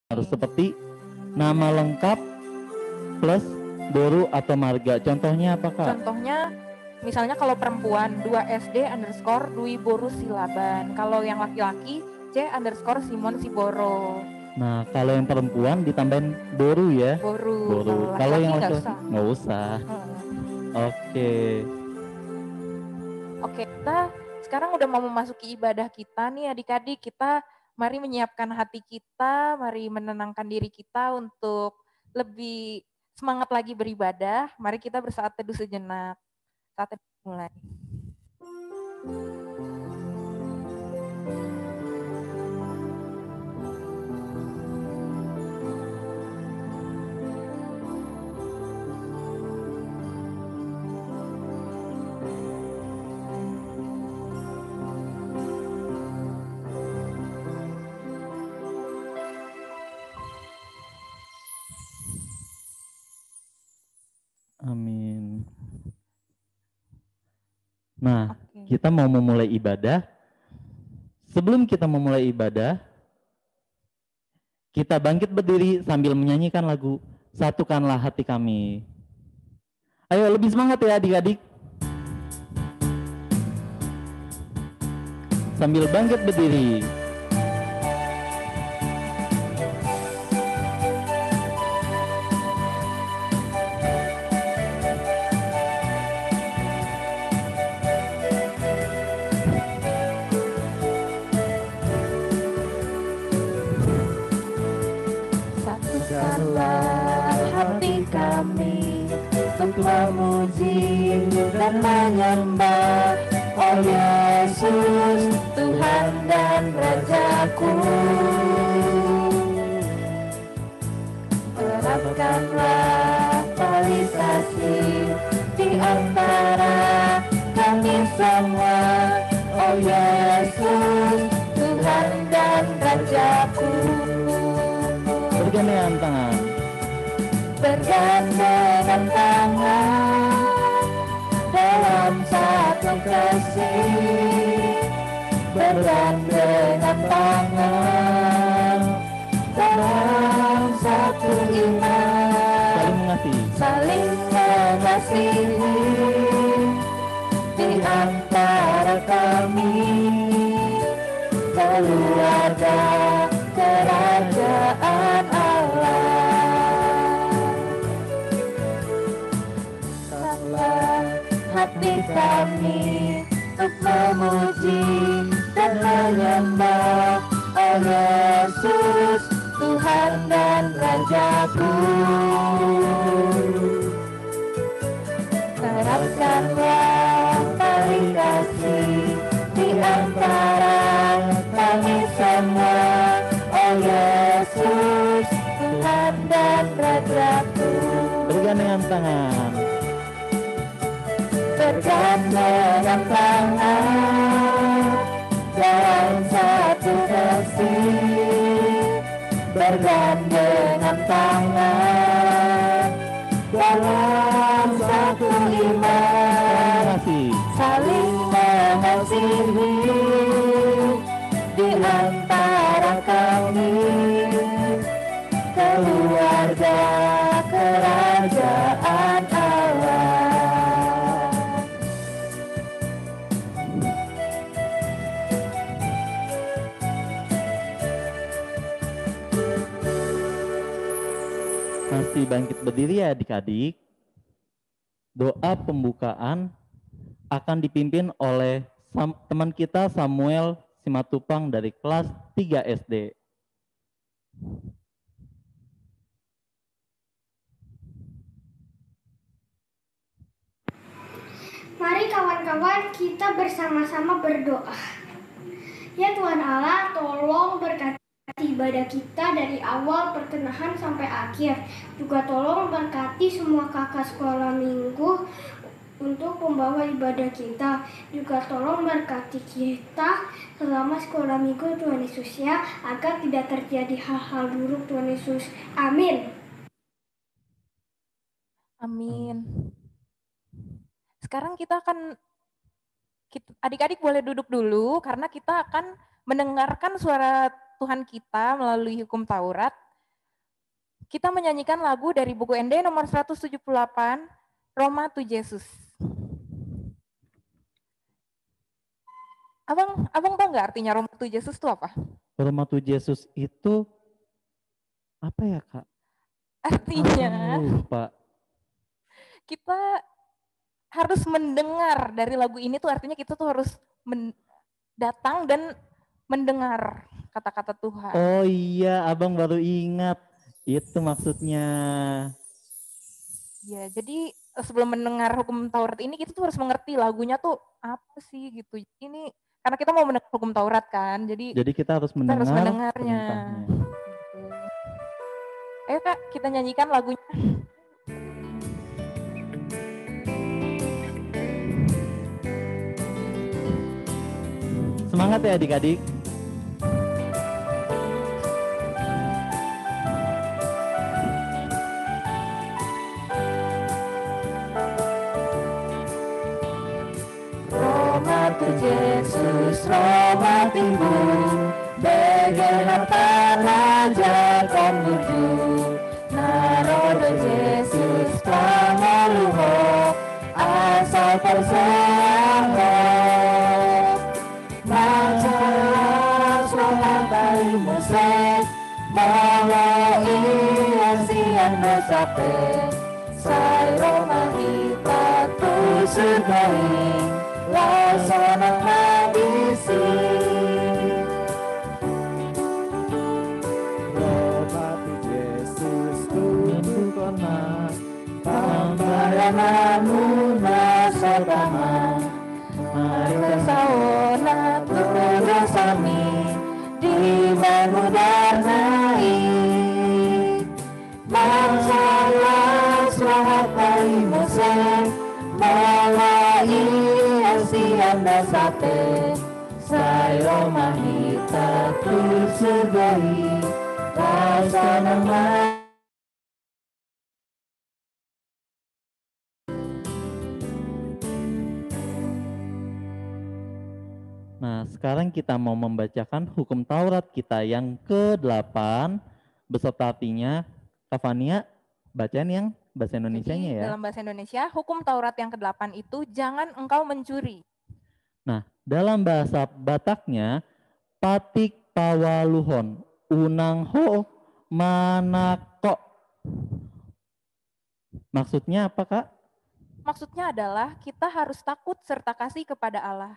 harus seperti nama lengkap plus boru atau marga. Contohnya apa, Kak? Contohnya misalnya kalau perempuan 2SD_Dwi Boru Silaban. Kalau yang laki-laki C_Simon Siboro. Nah, kalau yang perempuan ditambahin boru ya. Boru. Kalau yang nggak laki-laki usah. nggak usah. Oke. Oke, kita sekarang udah mau memasuki ibadah kita nih adik-adik. Kita mari menyiapkan hati kita, mari menenangkan diri kita untuk lebih semangat lagi beribadah. Mari kita bersaat teduh sejenak. Saat teduh mulai. Amin. Nah, kita mau memulai ibadah. Sebelum kita memulai ibadah, kita bangkit berdiri sambil menyanyikan lagu Satukanlah Hati Kami. Ayo lebih semangat ya adik-adik. Sambil bangkit berdiri. Satukanlah hati kami untuk memuji dan menyembah Oh Yesus, Tuhan dan Rajaku. Terapkanlah tali kasih di antara kami semua Oh Yesus, Tuhan dan Rajaku. Bergandengan tangan. Bergandengan tangan dalam satu kasih. Bergandengan tangan dalam satu iman. Saling mengasihi di antara kami. Keluarga kerajaan Allah. Satulah hati kami untuk memuji dan menyembah Oh Yesus, Tuhan dan Rajaku. Terapkanlah tali kasih di antara kami semua Oh Yesus, Tuhan dan Rajaku. Bergandengan tangan. Bergandengan tangan dalam satu kasih. Bergandengan tangan dalam satu iman. Saling mengasihi di antara kami. Keluarga kerajaan Allah. Masih bangkit berdiri ya adik-adik. Doa pembukaan akan dipimpin oleh teman kita Samuel Simatupang dari kelas 3 SD. Mari kawan-kawan kita bersama-sama berdoa. Ya Tuhan Allah, tolong berkati ibadah kita dari awal pertengahan sampai akhir. Juga tolong berkati semua kakak sekolah minggu untuk pembawa ibadah kita. Juga tolong berkati kita selama sekolah minggu Tuhan Yesus ya, agar tidak terjadi hal-hal buruk Tuhan Yesus. Amin. Amin. Sekarang kita akan, adik-adik boleh duduk dulu karena kita akan mendengarkan suara Tuhan kita melalui hukum Taurat. Kita menyanyikan lagu dari buku ND nomor 178, Roma to Jesus. Abang tahu nggak artinya Roma to Jesus itu apa? Roma to Jesus itu apa ya, Kak? Artinya Lupa. kita harus mendengar dari lagu ini tuh, artinya kita tuh harus datang dan mendengar kata-kata Tuhan. Oh iya, abang baru ingat. Itu maksudnya. Ya, jadi sebelum mendengar hukum Taurat ini kita tuh harus mengerti lagunya tuh apa sih gitu. Ini karena kita mau mendengar hukum Taurat kan, jadi kita harus kita harus mendengarnya. perintahnya. Gitu. Ayo Kak, kita nyanyikan lagunya. Semangat ya adik-adik. Roma to Jesus, Roma timbul, begenatan aja menuju. Narodo Jesus pangaluho, asal terseanggo. Macalah selatai musik, bawa iasian dosape, say Roma kita tu surgai. Laksana kadisi Roma to Jesus tuntukkanlah pembayaranmu nasabama. Mari bersaulah bersami di mengudarnai. Bangsalah selamat dari musim mulai anda sate, saya mahita tersegai, rasa nama. Nah, sekarang kita mau membacakan hukum Taurat kita yang ke-8 beserta artinya. Kavania, bacaan yang bahasa Indonesianya ya. Dalam bahasa Indonesia, hukum Taurat yang ke-8 itu jangan engkau mencuri. Nah, dalam bahasa Bataknya, patik pawaluhon, unang ho manako. Maksudnya apa, Kak? Maksudnya adalah kita harus takut serta kasih kepada Allah.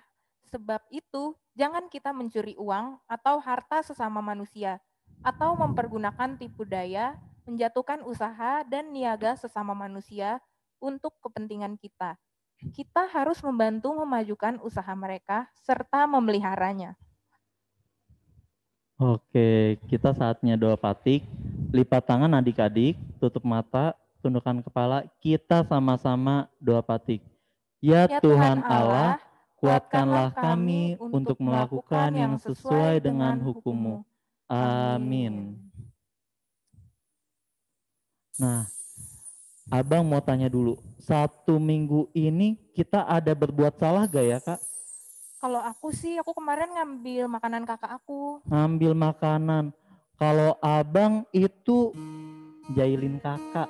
Sebab itu, jangan kita mencuri uang atau harta sesama manusia, atau mempergunakan tipu daya, menjatuhkan usaha dan niaga sesama manusia untuk kepentingan kita. Kita harus membantu memajukan usaha mereka serta memeliharanya. Oke, kita saatnya doa patik. Lipat tangan adik-adik, tutup mata, tundukkan kepala. Kita sama-sama doa patik. Ya Tuhan Allah, kuatkanlah kami untuk melakukan yang sesuai dengan hukum-Mu. Amin. Nah, Abang mau tanya dulu, 1 minggu ini kita ada berbuat salah gak ya, Kak? Kalau aku sih, aku kemarin ngambil makanan kakak aku. Ngambil makanan. Kalau abang itu jahilin kakak.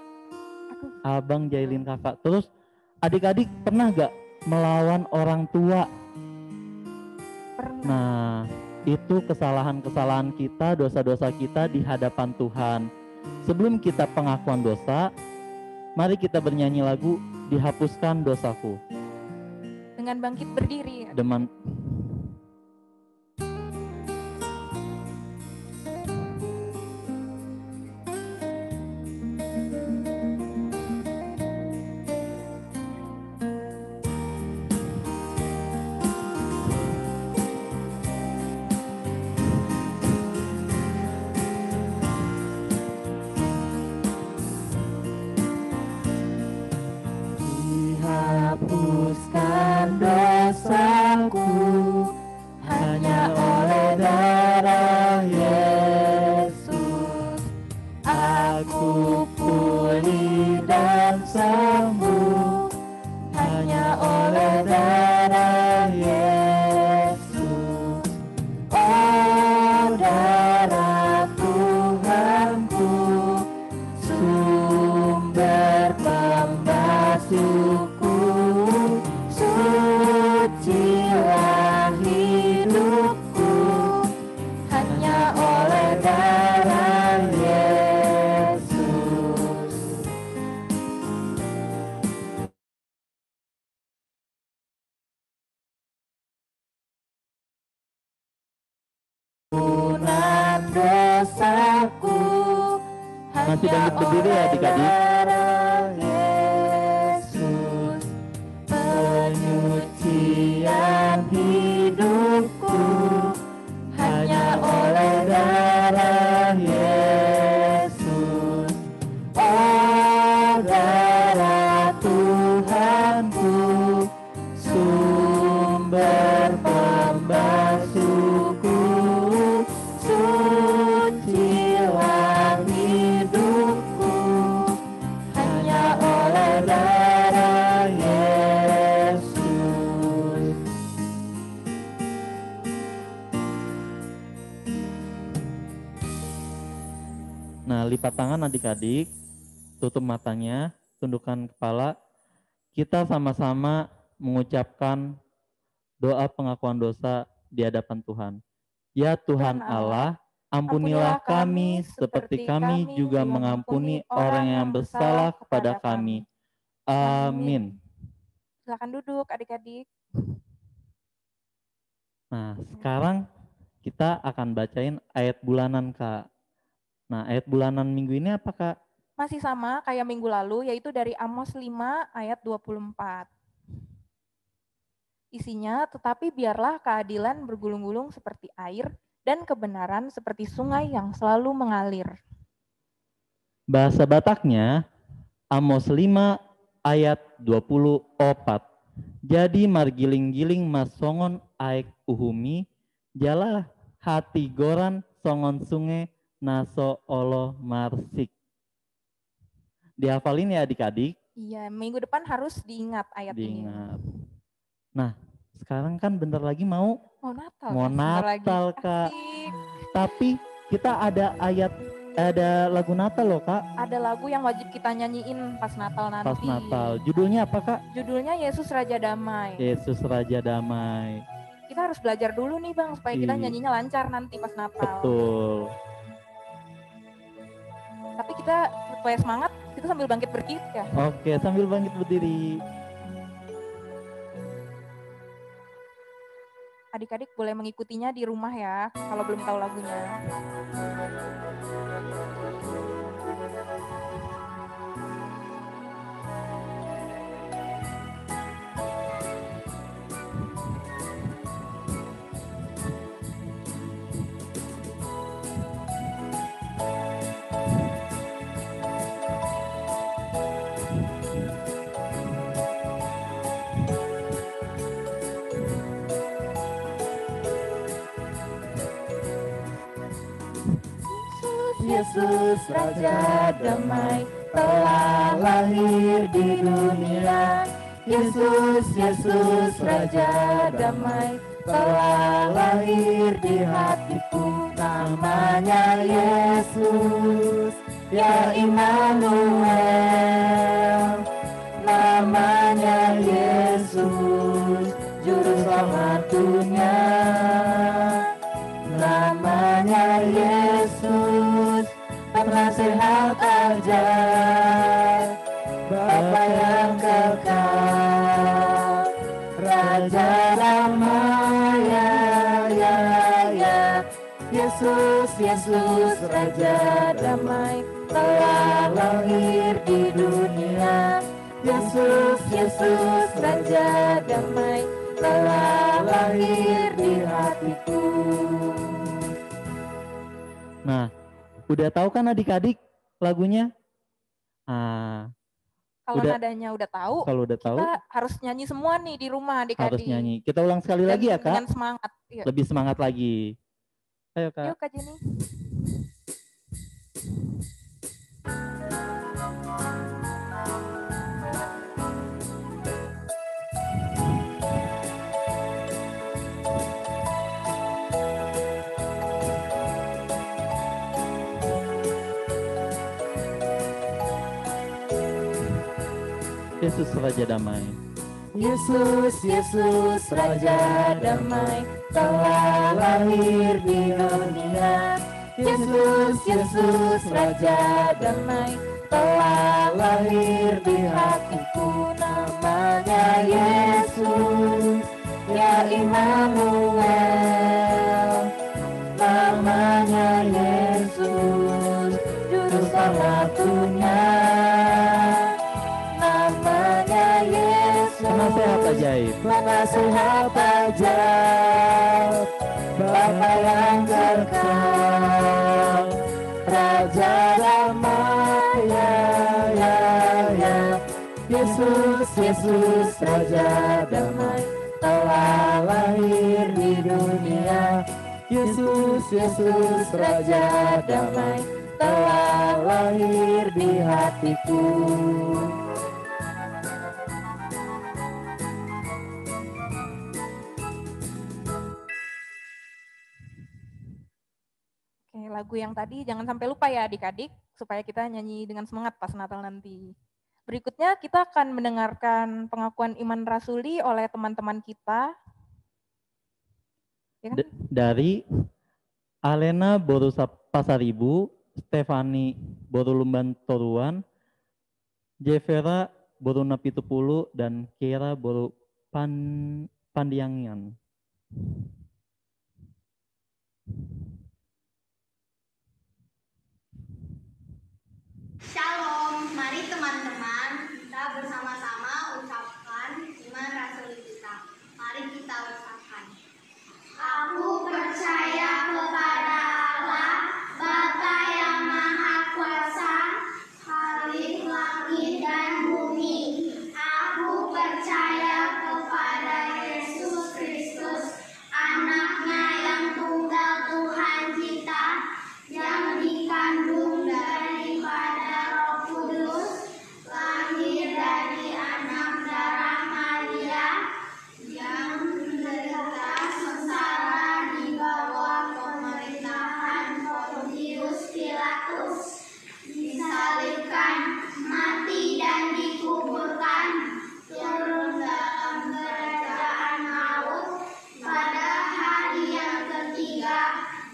Abang jahilin kakak. Terus adik-adik pernah gak melawan orang tua? Pernah. Nah, itu kesalahan-kesalahan kita, dosa-dosa kita di hadapan Tuhan. Sebelum kita pengakuan dosa, mari kita bernyanyi lagu Dihapuskan Dosaku. Dengan bangkit berdiri. Hapuskan dosaku hanya oleh darah Yesus. Aku pulih dan sembuh hanya oleh darah Yesus. Oh darah Tuhanku, Masih bangkit berdiri ya adik-adik. Yesus, penyucian hidupku hanya oleh darah Yesus. Oh, darah Tuhanku, sumber pembasuhku, sucilah hidupku hanya oleh darah Yesus. Nah, lipat tangan adik-adik, tutup matanya, tundukkan kepala. Kita sama-sama mengucapkan doa pengakuan dosa di hadapan Tuhan. Ya Tuhan Allah, ampunilah kami seperti kami juga mengampuni orang yang bersalah kepada kami. Amin. Silakan duduk adik-adik. Nah, sekarang kita akan bacain ayat bulanan, Kak. Nah, ayat bulanan minggu ini apa, Kak? Masih sama kayak minggu lalu, yaitu dari Amos 5 ayat 24. Isinya, tetapi biarlah keadilan bergulung-gulung seperti air dan kebenaran seperti sungai yang selalu mengalir. Bahasa Bataknya, Amos 5 ayat 24. Jadi margiling-giling mas songon aek uhumi, jalah hati goran songon sungai naso olo marsik. Dihafalin ya adik-adik? Iya, minggu depan harus diingat ayat ini. Diingat. Nah, sekarang kan bentar lagi mau Natal. mau Natal, Kak. Tapi kita ada lagu Natal loh, Kak. Ada lagu yang wajib kita nyanyiin pas Natal nanti. Pas Natal. Judulnya apa, Kak? Judulnya Yesus Raja Damai. Yesus Raja Damai. Kita harus belajar dulu nih Bang, supaya kita nyanyinya lancar nanti pas Natal. Betul. Tapi kita supaya semangat, kita sambil bangkit berdiri ya. Oke, sambil bangkit berdiri. Adik-adik boleh mengikutinya di rumah ya, kalau belum tahu lagunya. Yesus Raja Damai telah lahir di dunia. Yesus, Yesus Raja Damai telah lahir di hatiku. Namanya Yesus, ya Immanuel. Namanya Yesus, Juru Selamat dunia. Namanya Yesus, penasehat ajaib, Bapa yang kekal, Raja damai, ya. Yesus, Yesus Raja Damai telah lahir di dunia. Yesus, Yesus Raja Damai telah lahir di hatiku. Nah, udah tahu kan adik-adik lagunya? Kalau nadanya udah tahu, kita harus nyanyi semua nih di rumah adik-adik. Harus nyanyi. Kita ulang sekali lagi ya, Kak? Dengan semangat. Iya. Lebih semangat lagi. Ayo, Kak. Yuk, Kak Jenny. Yesus Raja Damai. Yesus, Yesus Raja Damai telah lahir di dunia. Yesus, Yesus Raja Damai telah lahir di hatiku. Namanya Yesus, ya Immanuel. Namanya Yesus, Juru satu-satunya, namanya Yesus. Penasehat ajaib, Penasehat ajaib, Bapa yang kekal, Raja damai, ya. Yesus, Yesus, Raja damai, telah lahir di dunia. Yesus, Yesus, Raja damai, telah lahir di hatiku. Oke, lagu yang tadi jangan sampai lupa ya adik-adik, supaya kita nyanyi dengan semangat pas Natal nanti. Berikutnya kita akan mendengarkan pengakuan iman rasuli oleh teman-teman kita. Ya kan? Dari Alena Boru Pasaribu, Stefani Boru Lumban Toruan, Jevera Boru Napitupulu, dan Kira Boru Pandiangan. Shalom, mari teman-teman kita bersama-sama ucapkan iman rasuli kita. Mari kita ucapkan. Aku percaya kepada Allah, Bapa yang Maha Kuasa, Khalik langit dan bumi. Aku percaya kepada Yesus Kristus, Anaknya yang tunggal Tuhan kita, yang dikandung daripada Roh Kudus, lahir dari anak darah Maria, yang menderita sengsara di bawah pemerintahan Pontius Pilatus, disalibkan, mati dan dikuburkan, turun dalam kerajaan maut, pada hari yang ketiga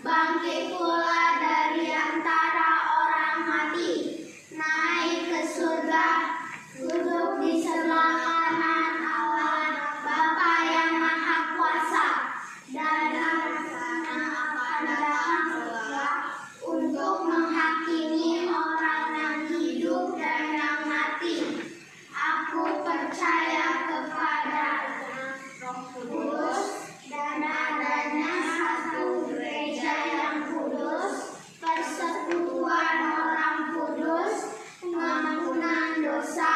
bangkit pula dari antara orang mati, naik ke surga, duduk di sebelah kanan Allah Bapa yang Maha Kuasa, dan akan datang segera untuk menghakimi orang yang hidup dan yang mati. Aku percaya kepada Roh Kudus dan adanya satu gereja yang kudus, persekutuan orang kudus, pengampunan dosa,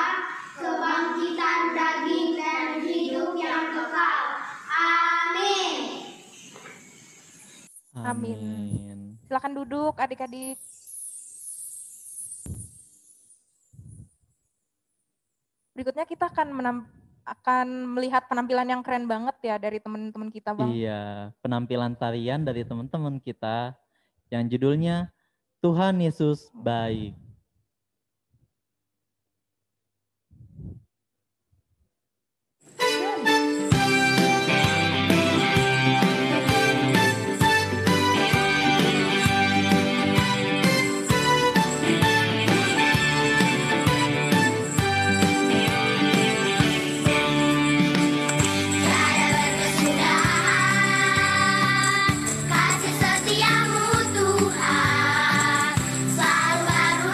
kebangkitan daging dan hidup yang kekal. Amin. Amin. Silakan duduk adik-adik. Berikutnya kita akan melihat penampilan yang keren banget ya dari teman-teman kita, Bang. Iya, penampilan tarian dari teman-teman kita yang judulnya Tuhan Yesus Baik. Kasih setiamu Tuhan, selalu baru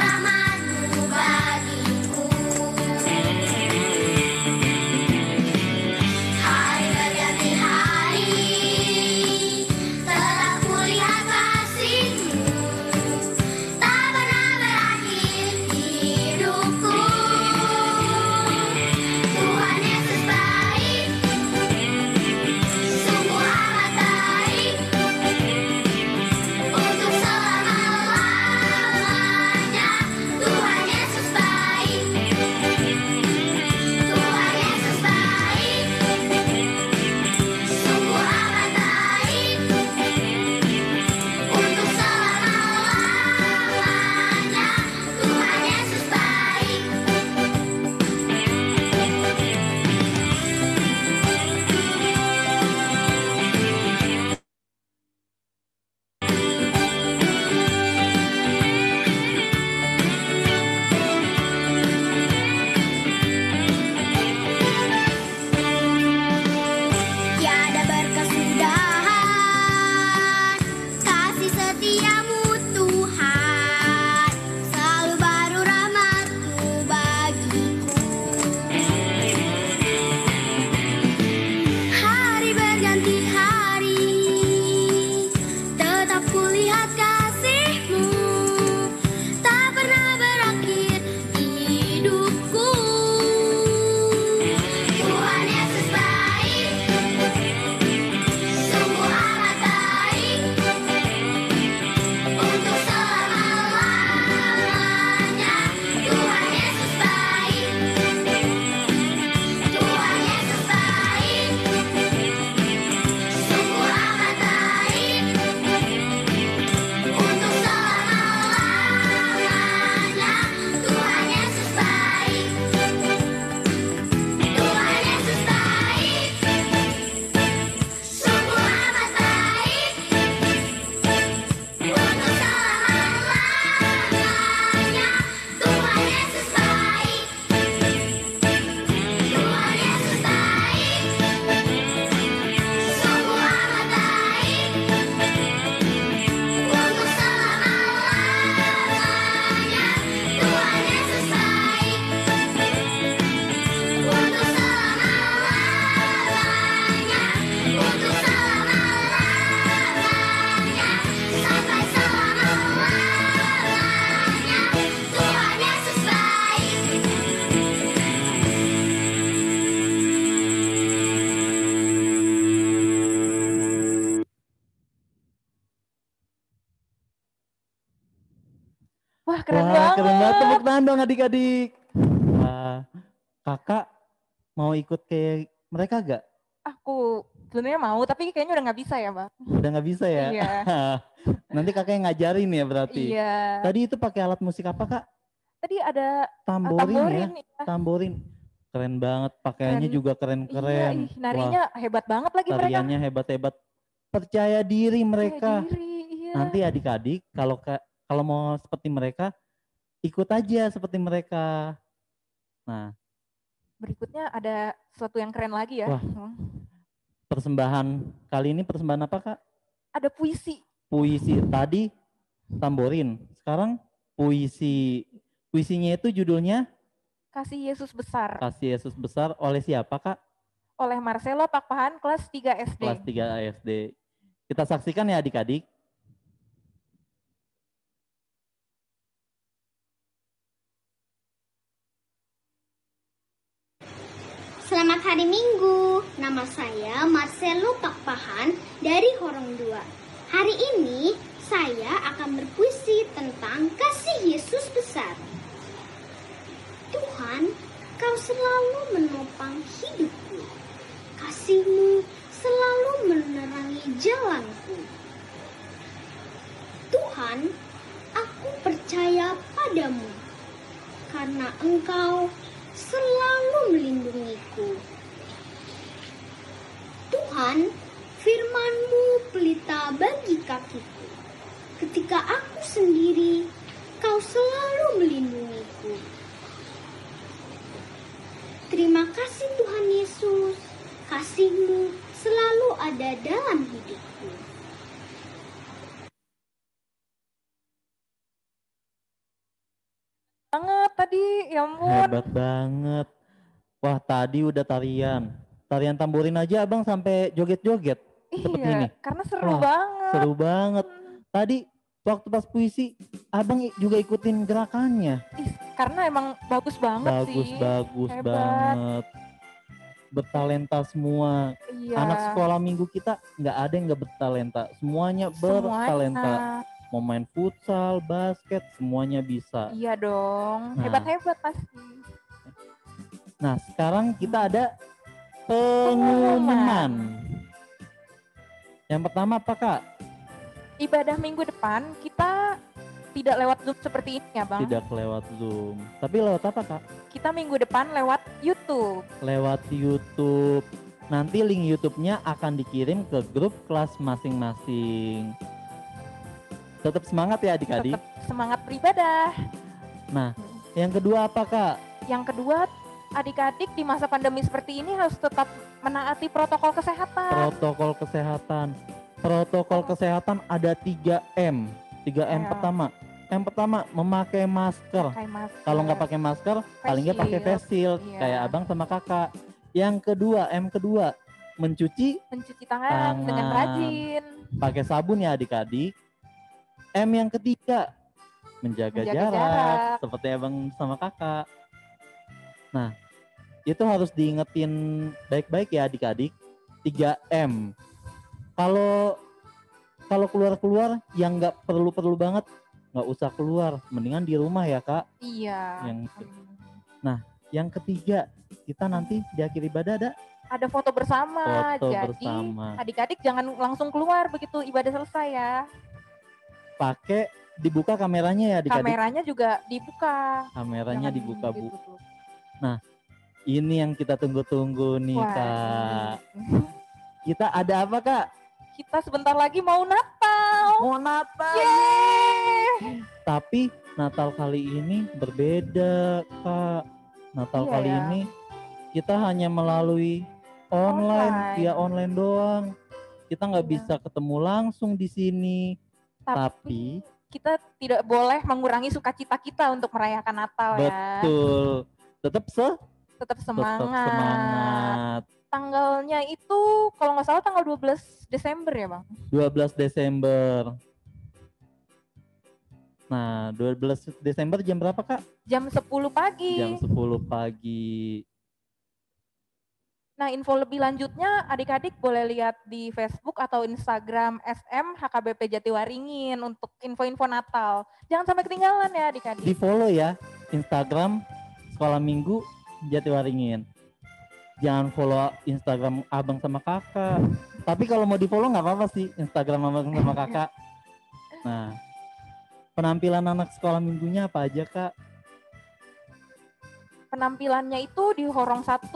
Wah, keren Wah, banget. keren banget. Tepuk tangan dong adik-adik. Wah, kakak mau ikut kayak mereka gak? Aku sebenarnya mau, tapi kayaknya udah nggak bisa ya, Bang. Udah nggak bisa ya? Iya. Nanti kakak yang ngajarin ya berarti. Iya. Tadi itu pakai alat musik apa kak? Tadi ada Tamborin ya? ya. Tamborin. Keren banget, pakaiannya Keren. juga Iya, keren-keren. narinya hebat banget lagi mereka. Tariannya hebat-hebat. Percaya diri mereka. Percaya diri, iya. Nanti adik-adik kalau mau seperti mereka, ikut aja seperti mereka. Nah, Berikutnya ada sesuatu yang keren lagi ya. wah, persembahan kali ini persembahan apa kak? Ada puisi. Puisi. Tadi tamborin. Sekarang puisi. Puisinya itu judulnya Kasih Yesus Besar. Kasih Yesus Besar oleh siapa kak? Oleh Marcelo Pakpahan kelas 3 SD. Kelas 3 SD. Kita saksikan ya adik-adik. Selamat hari Minggu. Nama saya Marcelo Pakpahan dari Horong 2. Hari ini saya akan berpuisi tentang kasih Yesus besar. Tuhan, Kau selalu menopang hidupku. Kasih-Mu selalu menerangi jalanku. Tuhan, aku percaya padamu karena Engkau selalu melindungiku. Tuhan, firman-Mu pelita bagi kakiku. Ketika aku sendiri, Kau selalu melindungiku. Terima kasih Tuhan Yesus, kasih-Mu selalu ada dalam hidupku. Banget tadi, ya ampun. Hebat banget. Wah tadi udah tarian. Tarian tamborin aja abang sampai joget-joget. Seperti ini. Karena seru Wah, banget. Seru banget. Tadi waktu pas puisi, abang juga ikutin gerakannya. Karena emang bagus banget sih. Bagus Hebat. banget. Bertalenta semua. Iya. Anak sekolah minggu kita nggak ada yang nggak bertalenta. Semuanya bertalenta. Mau main futsal, basket, semuanya bisa. Iya dong. Hebat-hebat pasti. Nah sekarang kita ada pengumuman. Yang pertama apa kak? Ibadah minggu depan kita tidak lewat Zoom seperti ini ya Bang. Tidak lewat Zoom. Tapi lewat apa kak? Kita minggu depan lewat YouTube. Lewat YouTube. Nanti link YouTube-nya akan dikirim ke grup kelas masing-masing. Tetap semangat ya adik-adik. Tetap semangat beribadah. Nah, yang kedua apa kak? Yang kedua, adik-adik di masa pandemi seperti ini harus tetap menaati protokol kesehatan. Protokol kesehatan ada 3M. 3M pertama. M pertama memakai masker. Kalau nggak pakai masker, paling nggak pakai face shield. Kayak abang sama kakak. Yang kedua, M kedua, mencuci tangan dengan rajin. Pakai sabun ya adik-adik. M yang ketiga, menjaga jarak. Seperti abang sama kakak. Nah, itu harus diingetin baik-baik ya adik-adik. 3M. Kalau keluar-keluar yang nggak perlu-perlu banget, nggak usah keluar. Mendingan di rumah ya kak. Iya. Nah, yang ketiga, kita nanti di akhir ibadah ada foto bersama. Adik-adik jangan langsung keluar begitu ibadah selesai ya. Pakai dibuka kameranya ya adik-adik. Kameranya juga dibuka. Kameranya dibuka Bu. Nah, ini yang kita tunggu-tunggu nih kak. Kita ada apa kak? Kita sebentar lagi mau Natal. Yeay. Tapi Natal kali ini berbeda kak. Natal kali ini kita hanya melalui online, via online doang. Kita nggak bisa ketemu langsung di sini. Tapi kita tidak boleh mengurangi sukacita kita untuk merayakan Natal ya. Betul. Tetap semangat. Tanggalnya itu kalau nggak salah tanggal 12 Desember ya Bang? 12 Desember. Nah 12 Desember jam berapa Kak? Jam 10 pagi. Jam 10 pagi. Nah, info lebih lanjutnya adik-adik boleh lihat di Facebook atau Instagram SM HKBP Jatiwaringin untuk info-info Natal. Jangan sampai ketinggalan ya Di adik-adik. follow ya Instagram Sekolah Minggu Jatiwaringin. Jangan follow Instagram abang sama kakak. Tapi kalau mau di follow nggak apa-apa sih Instagram abang sama kakak. Nah, penampilan anak sekolah minggunya apa aja kak? Penampilannya itu di Horong 1,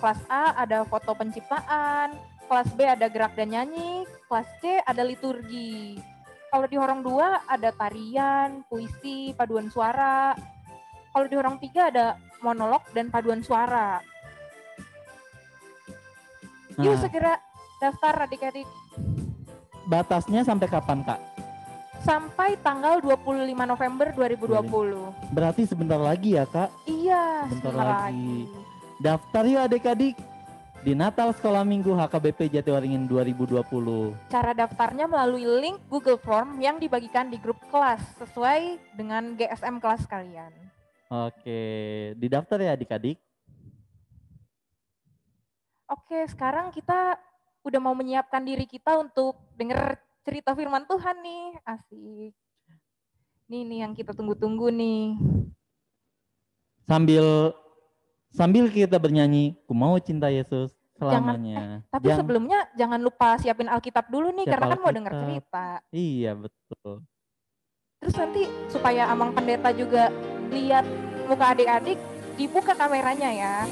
kelas A ada foto penciptaan, kelas B ada gerak dan nyanyi, kelas C ada liturgi. Kalau di Horong 2 ada tarian, puisi, paduan suara. Kalau di Horong 3 ada monolog dan paduan suara. Yuk Nah, segera daftar adik-adik. batasnya sampai kapan kak? Sampai tanggal 25 November 2020. Berarti sebentar lagi ya kak? Iya, Bentar sebentar lagi. Daftar yuk adik-adik di Natal Sekolah Minggu HKBP Jatiwaringin 2020. Cara daftarnya melalui link Google Form yang dibagikan di grup kelas sesuai dengan GSM kelas kalian. Oke, didaftar ya adik-adik. Oke, sekarang kita udah mau menyiapkan diri kita untuk denger cerita firman Tuhan nih. Asik. Nih yang kita tunggu-tunggu nih. Sambil kita bernyanyi, ku mau cinta Yesus selamanya. Tapi sebelumnya jangan lupa siapin Alkitab dulu nih, karena kan mau denger Alkitab. cerita. Iya, betul. Terus nanti supaya Amang Pendeta juga lihat muka adik-adik, dibuka kameranya ya.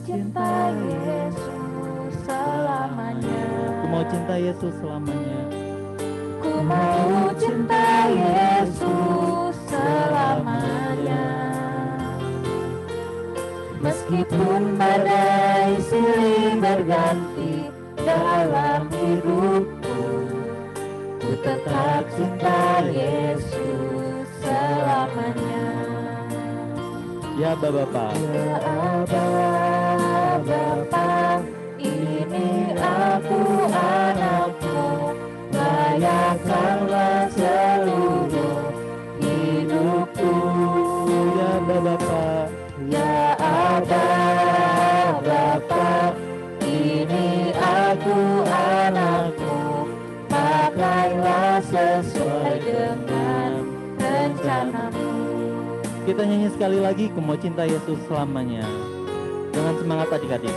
Cinta Yesus selamanya. Ku mau cinta Yesus selamanya. Ku mau cinta Yesus selamanya. Meskipun badai silih berganti dalam hidupku, ku tetap cinta Yesus selamanya. Ya Bapak. Ya Abah, Bapa, ini aku anakmu, layakkanlah seluruh hidupku. Ya Bapak. Ya Abah, Bapa, ini aku anakmu, pakailah sesuai dengan rencanamu. Kita nyanyi sekali lagi, ku mau cinta Yesus selamanya. Dengan semangat adik-adik.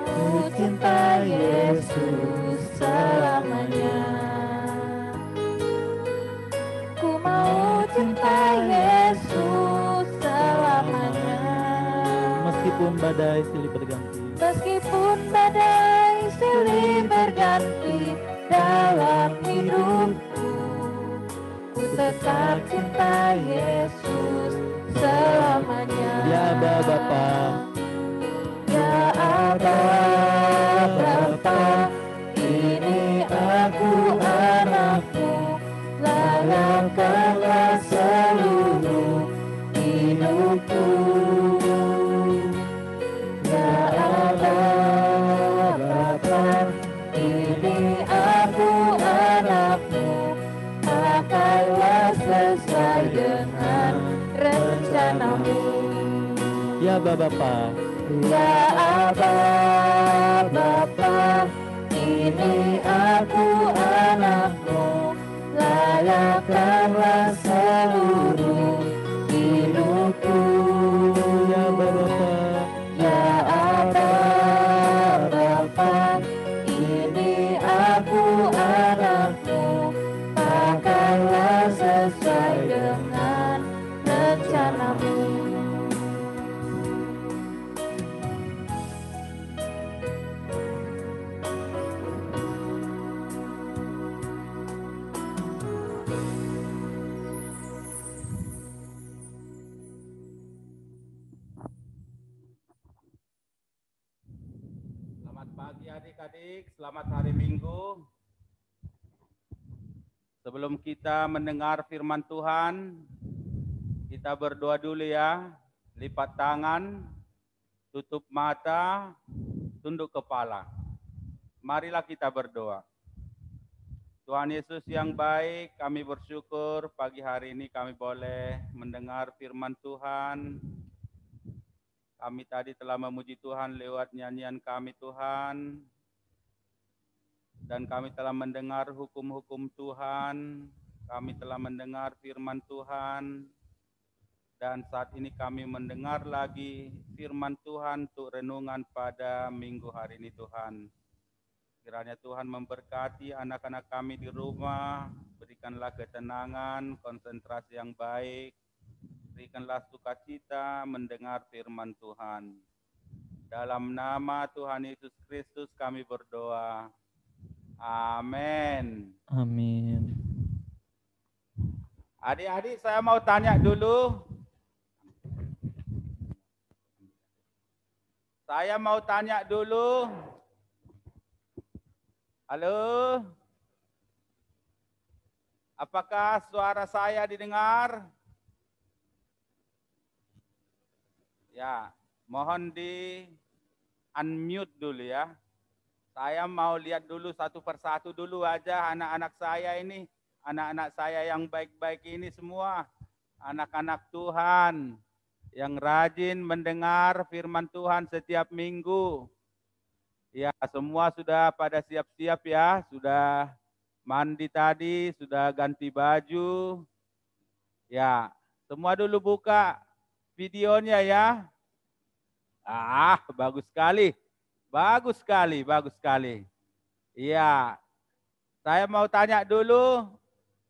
Ku cinta Yesus selamanya. Ku mau cinta Yesus selamanya. Meskipun badai silih berganti. Meskipun badai silih berganti dalam hidupku, ku tetap cinta Yesus selamanya. Ya Abah Bapa. Ya Abah Bapa, ini aku anakmu, layakkanlah seluruh hidupku. Ya Abah Bapa, ini aku anakmu, pakailah sesuai dengan rencanamu. Ya Abah Bapa. Ya Abah Bapa, ini aku anakmu, layakkanlah seluruh hidupku. Ya Abah Bapa. Ya Abah Bapa, ini aku anakmu, pakailah sesuai dengan rencanamu. Selamat pagi adik-adik, selamat hari Minggu. Sebelum kita mendengar firman Tuhan, kita berdoa dulu ya. Lipat tangan, tutup mata, tunduk kepala. Marilah kita berdoa. Tuhan Yesus yang baik, kami bersyukur pagi hari ini kami boleh mendengar firman Tuhan. Kami tadi telah memuji Tuhan lewat nyanyian kami Tuhan. Dan kami telah mendengar hukum-hukum Tuhan. Kami telah mendengar firman Tuhan. Dan saat ini kami mendengar lagi firman Tuhan untuk renungan pada minggu hari ini Tuhan. Kiranya Tuhan memberkati anak-anak kami di rumah, berikanlah ketenangan, konsentrasi yang baik, berikanlah sukacita mendengar firman Tuhan. Dalam nama Tuhan Yesus Kristus kami berdoa. Amin. Amin. Adik-adik saya mau tanya dulu. Saya mau tanya dulu. Halo? Apakah suara saya didengar? Ya, mohon di unmute dulu ya. Saya mau lihat dulu satu persatu dulu aja anak-anak saya ini. Anak-anak saya yang baik-baik ini semua. Anak-anak Tuhan yang rajin mendengar firman Tuhan setiap minggu. Ya, semua sudah pada siap-siap ya, sudah mandi tadi, sudah ganti baju. Ya, semua dulu buka videonya ya. Bagus sekali. Bagus sekali, bagus sekali. Iya, saya mau tanya dulu,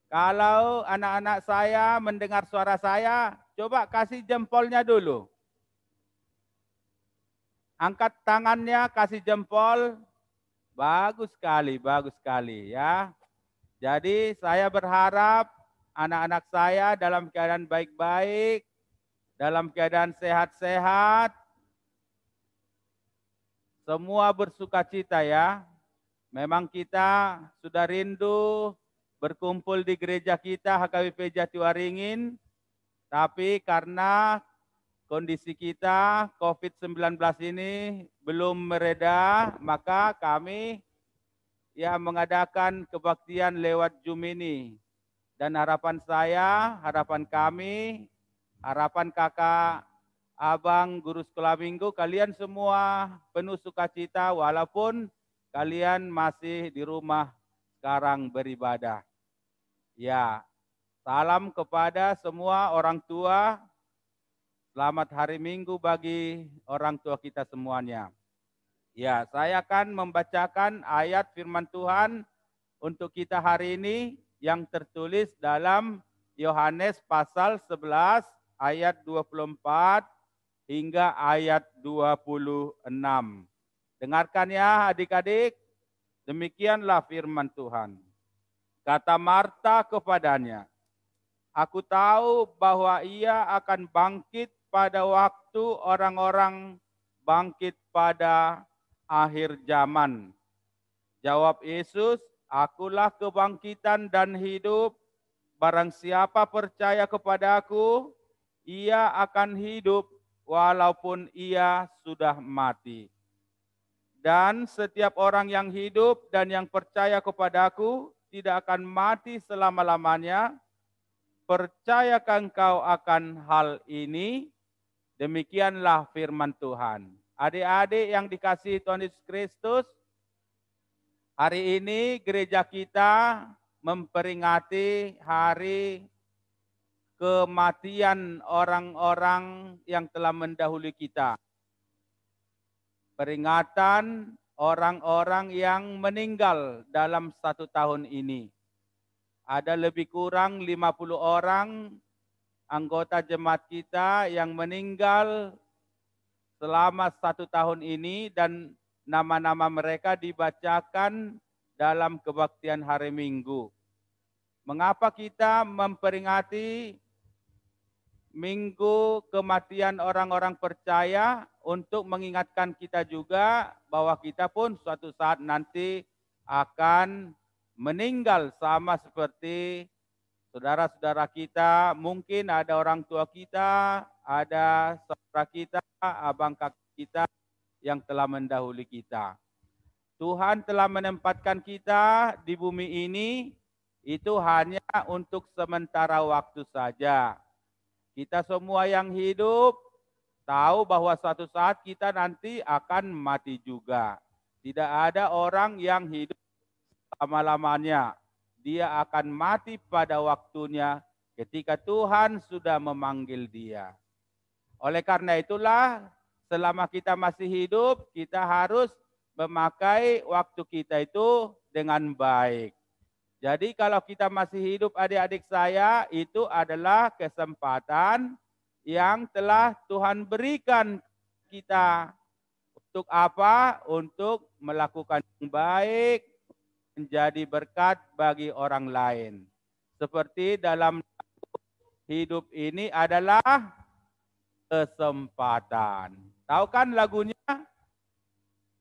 kalau anak-anak saya mendengar suara saya, coba kasih jempolnya dulu. Angkat tangannya, kasih jempol. Bagus sekali ya. Jadi saya berharap anak-anak saya dalam keadaan baik-baik, dalam keadaan sehat-sehat, semua bersukacita ya. Memang kita sudah rindu berkumpul di gereja kita HKBP Jatiwaringin, tapi karena kondisi kita COVID-19 ini belum mereda, maka kami ya mengadakan kebaktian lewat Zoom ini. Dan harapan saya, harapan kami, harapan kakak, abang, guru sekolah minggu, kalian semua penuh sukacita walaupun kalian masih di rumah sekarang beribadah. Ya, salam kepada semua orang tua. Selamat hari Minggu bagi orang tua kita semuanya. Ya, saya akan membacakan ayat firman Tuhan untuk kita hari ini yang tertulis dalam Yohanes pasal 11 ayat 24 hingga ayat 26. Dengarkan ya adik-adik, demikianlah firman Tuhan. Kata Marta kepadanya, aku tahu bahwa ia akan bangkit pada waktu orang-orang bangkit pada akhir zaman. Jawab Yesus, akulah kebangkitan dan hidup. Barang siapa percaya kepadaku, ia akan hidup walaupun ia sudah mati. Dan setiap orang yang hidup dan yang percaya kepadaku tidak akan mati selama-lamanya. Percayakah engkau akan hal ini? Demikianlah firman Tuhan. Adik-adik yang dikasihi Tuhan Yesus Kristus, hari ini gereja kita memperingati hari kematian orang-orang yang telah mendahului kita. Peringatan orang-orang yang meninggal dalam 1 tahun ini. Ada lebih kurang 50 orang anggota jemaat kita yang meninggal selama 1 tahun ini dan nama-nama mereka dibacakan dalam kebaktian hari Minggu. Mengapa kita memperingati Minggu kematian orang-orang percaya? Untuk mengingatkan kita juga bahwa kita pun suatu saat nanti akan meninggal sama seperti saudara-saudara kita, mungkin ada orang tua kita, ada saudara kita, abang kakak kita yang telah mendahului kita. Tuhan telah menempatkan kita di bumi ini itu hanya untuk sementara waktu saja. Kita semua yang hidup tahu bahwa suatu saat kita nanti akan mati juga. Tidak ada orang yang hidup selama-lamanya. Dia akan mati pada waktunya ketika Tuhan sudah memanggil dia. Oleh karena itulah, selama kita masih hidup, kita harus memakai waktu kita itu dengan baik. Jadi kalau kita masih hidup, adik-adik saya, itu adalah kesempatan yang telah Tuhan berikan kita. Untuk apa? Untuk melakukan yang baik, menjadi berkat bagi orang lain. Seperti dalam hidup ini adalah kesempatan. Tahu kan lagunya?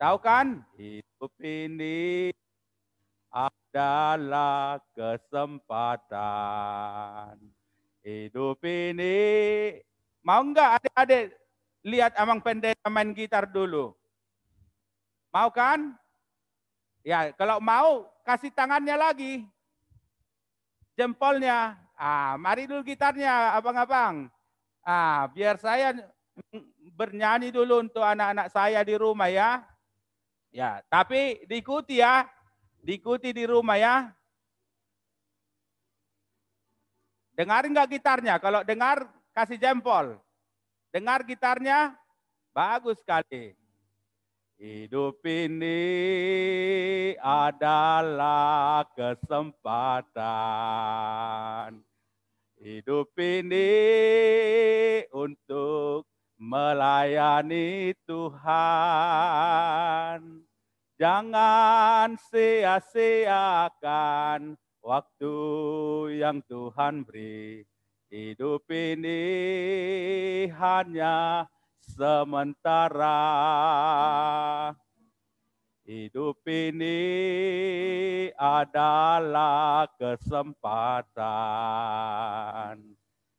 Tahu kan? Hidup ini adalah kesempatan. Hidup ini, mau enggak adik-adik lihat Amang Pendeta main gitar dulu? Mau kan? Ya, kalau mau kasih tangannya lagi. Jempolnya. Mari dulu gitarnya, abang-abang. Biar saya bernyanyi dulu untuk anak-anak saya di rumah ya. Ya, tapi diikuti ya. Diikuti di rumah ya. Dengar enggak gitarnya? Kalau dengar, kasih jempol. Dengar gitarnya? Bagus sekali. Hidup ini adalah kesempatan. Hidup ini untuk melayani Tuhan. Jangan sia-siakan waktu yang Tuhan beri. Hidup ini hanya sementara. Hidup ini adalah kesempatan.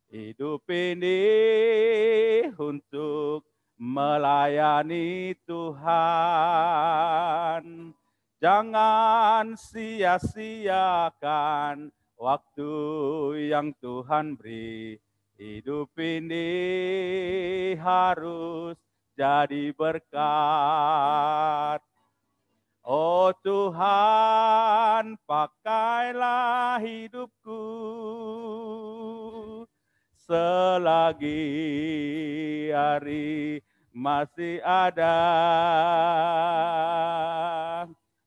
Hidup ini untuk melayani Tuhan. Jangan sia-siakan waktu yang Tuhan beri. Hidup ini harus jadi berkat. Oh Tuhan, pakailah hidupku selagi hari masih ada.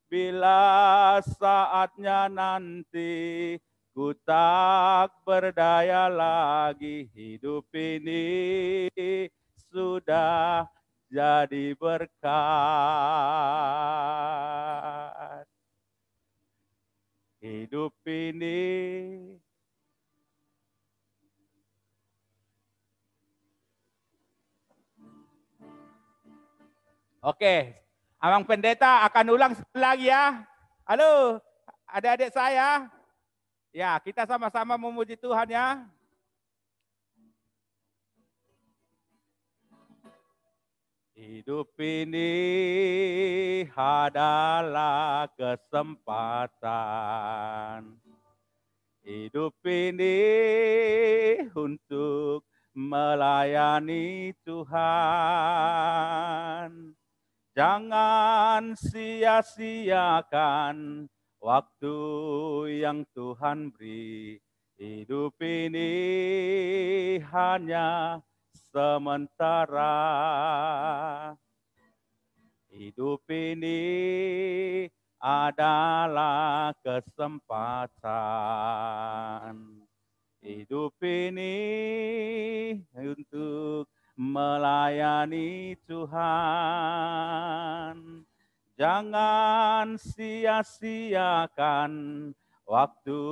Bila saatnya nanti ku tak berdaya lagi, hidup ini sudah jadi berkat. Hidup ini Oke, Amang Pendeta akan ulang sekali lagi ya. Halo, adik-adik saya. Ya, kita sama-sama memuji Tuhan ya. Hidup ini adalah kesempatan. Hidup ini untuk melayani Tuhan. Jangan sia-siakan waktu yang Tuhan beri. Hidup ini hanya sementara. Hidup ini adalah kesempatan. Hidup ini untuk melayani Tuhan. Jangan sia-siakan waktu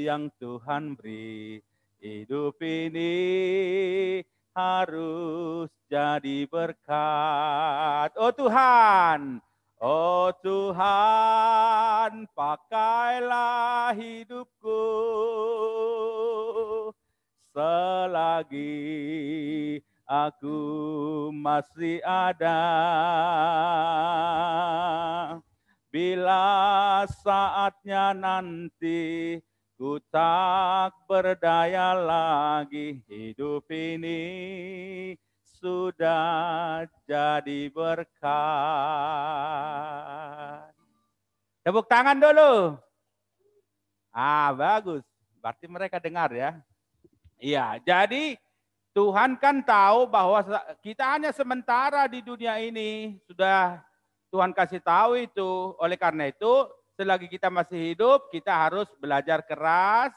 yang Tuhan beri. Hidup ini harus jadi berkat. Oh Tuhan Tuhan, pakailah hidupku selagi aku masih ada. Bila saatnya nanti ku tak berdaya lagi, hidup ini sudah jadi berkat. Tepuk tangan dulu. Bagus. Berarti mereka dengar ya. Iya, jadi Tuhan kan tahu bahwa kita hanya sementara di dunia ini. Sudah Tuhan kasih tahu itu. Oleh karena itu, selagi kita masih hidup, kita harus belajar keras,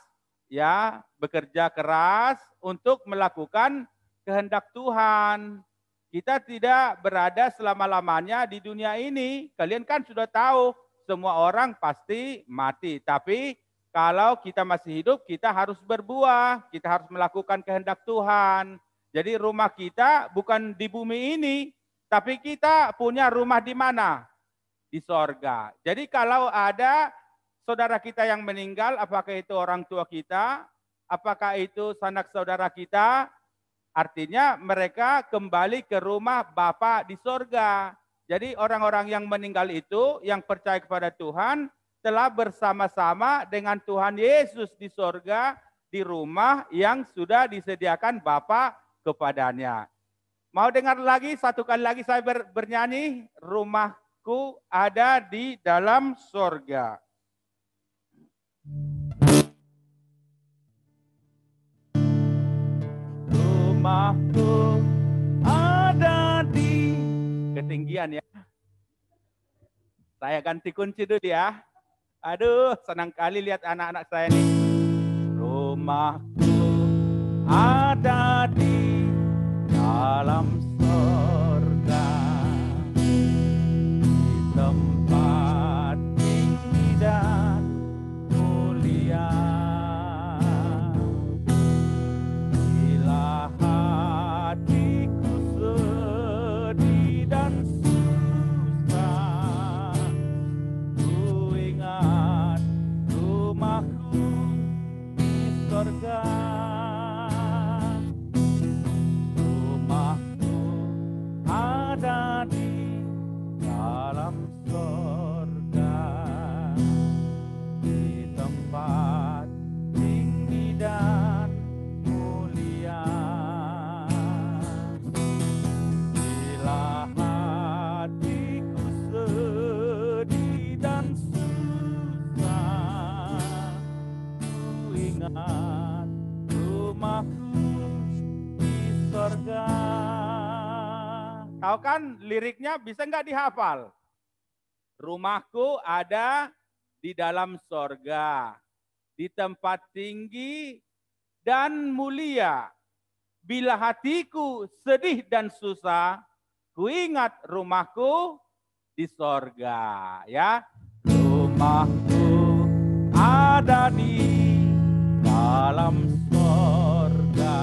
ya, bekerja keras untuk melakukan kehendak Tuhan. Kita tidak berada selama-lamanya di dunia ini. Kalian kan sudah tahu, semua orang pasti mati. Tapi kalau kita masih hidup, kita harus berbuah. Kita harus melakukan kehendak Tuhan. Jadi rumah kita bukan di bumi ini, tapi kita punya rumah di mana? Di sorga. Jadi kalau ada saudara kita yang meninggal, apakah itu orang tua kita, apakah itu sanak saudara kita, artinya mereka kembali ke rumah Bapa di sorga. Jadi orang-orang yang meninggal itu, yang percaya kepada Tuhan, telah bersama-sama dengan Tuhan Yesus di sorga, di rumah yang sudah disediakan Bapa kepadanya. Mau dengar lagi, satu kali lagi saya bernyanyi, rumahku ada di dalam sorga. Rumahku ada di ketinggian ya. Saya ganti kunci dulu ya. Aduh, senang kali lihat anak-anak saya nih. Rumahku ada di dalam sorga, di tempat tinggi dan mulia. Bila hatiku sedih dan susah, ku ingat rumahku di sorga. Ada di dalam sorga, di tempat tinggi dan mulia. Bila hatiku sedih dan susah, ku ingat rumahku di sorga. Tahu kan liriknya bisa nggak dihafal? Rumahku ada di dalam sorga, di tempat tinggi dan mulia. Bila hatiku sedih dan susah, ku ingat rumahku di sorga. Ya, rumahku ada di dalam sorga,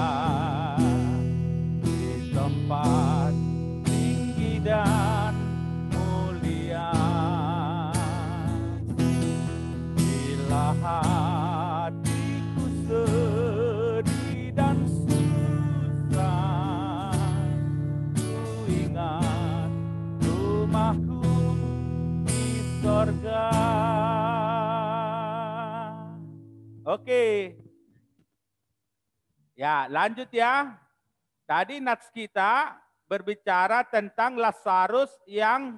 di tempat dan mulia. Bila hatiku sedih dan susah, ku ingat rumahku di sorga. Oke. Ya, lanjut ya. Tadi nats kita berbicara tentang Lazarus yang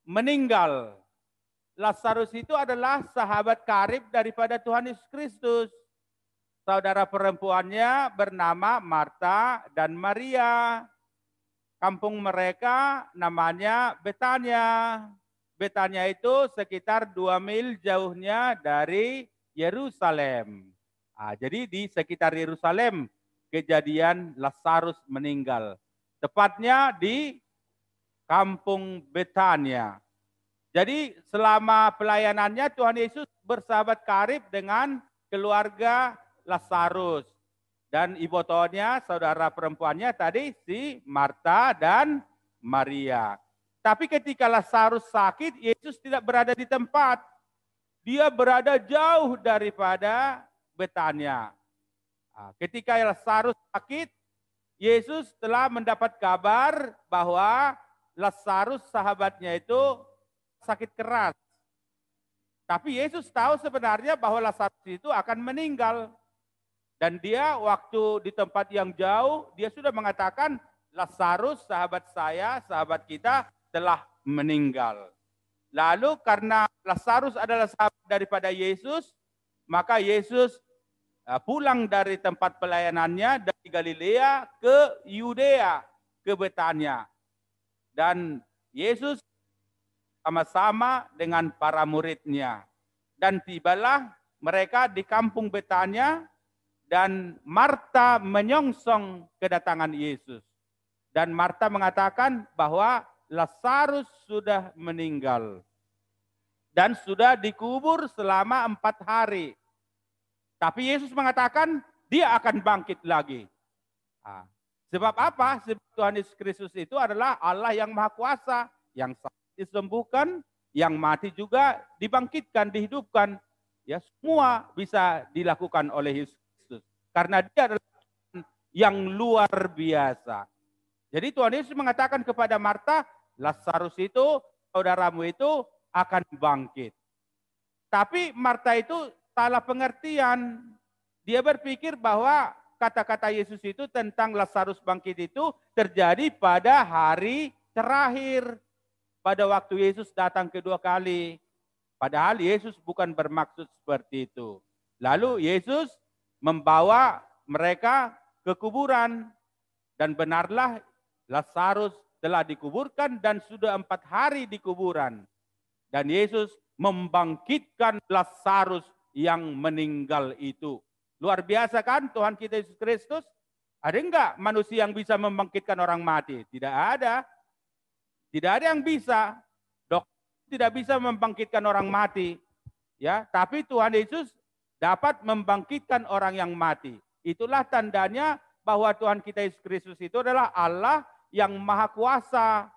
meninggal. Lazarus itu adalah sahabat karib daripada Tuhan Yesus Kristus. Saudara perempuannya bernama Marta dan Maria. Kampung mereka namanya Betania. Betania itu sekitar 2 mil jauhnya dari Yerusalem. Jadi di sekitar Yerusalem kejadian Lazarus meninggal. Tepatnya di kampung Betania. Jadi selama pelayanannya Tuhan Yesus bersahabat karib dengan keluarga Lazarus. Dan ibu taunya, saudara perempuannya tadi si Marta dan Maria. Tapi ketika Lazarus sakit, Yesus tidak berada di tempat. dia berada jauh daripada Betania. Ketika Lazarus sakit, Yesus telah mendapat kabar bahwa Lazarus sahabatnya itu sakit keras. Tapi Yesus tahu sebenarnya bahwa Lazarus itu akan meninggal. Dan dia waktu di tempat yang jauh, dia sudah mengatakan, Lazarus sahabat saya, sahabat kita telah meninggal. Lalu karena Lazarus adalah sahabat daripada Yesus, maka Yesus pulang dari tempat pelayanannya dari Galilea ke Yudea, ke Betania. Dan Yesus sama-sama dengan para muridnya. Dan tibalah mereka di kampung Betania dan Marta menyongsong kedatangan Yesus. Dan Marta mengatakan bahwa Lazarus sudah meninggal dan sudah dikubur selama 4 hari. Tapi Yesus mengatakan dia akan bangkit lagi. Sebab apa? Sebab Tuhan Yesus Kristus itu adalah Allah yang Maha Kuasa, yang sakit disembuhkan, yang mati juga dibangkitkan, dihidupkan. Ya, semua bisa dilakukan oleh Yesus Kristus. Karena dia adalah yang luar biasa. Jadi Tuhan Yesus mengatakan kepada Marta, Lazarus itu, saudaramu itu akan bangkit. Tapi Marta itu salah pengertian. Dia berpikir bahwa kata-kata Yesus itu tentang Lazarus bangkit itu terjadi pada hari terakhir. Pada waktu Yesus datang kedua kali. Padahal Yesus bukan bermaksud seperti itu. Lalu Yesus membawa mereka ke kuburan. Dan benarlah Lazarus telah dikuburkan dan sudah 4 hari di kuburan. Dan Yesus membangkitkan Lazarus yang meninggal itu. Luar biasa kan Tuhan kita Yesus Kristus? Ada enggak manusia yang bisa membangkitkan orang mati? Tidak ada. Tidak ada yang bisa. Dokter tidak bisa membangkitkan orang mati. Ya, tapi Tuhan Yesus dapat membangkitkan orang yang mati. Itulah tandanya bahwa Tuhan kita Yesus Kristus itu adalah Allah yang Maha Kuasa.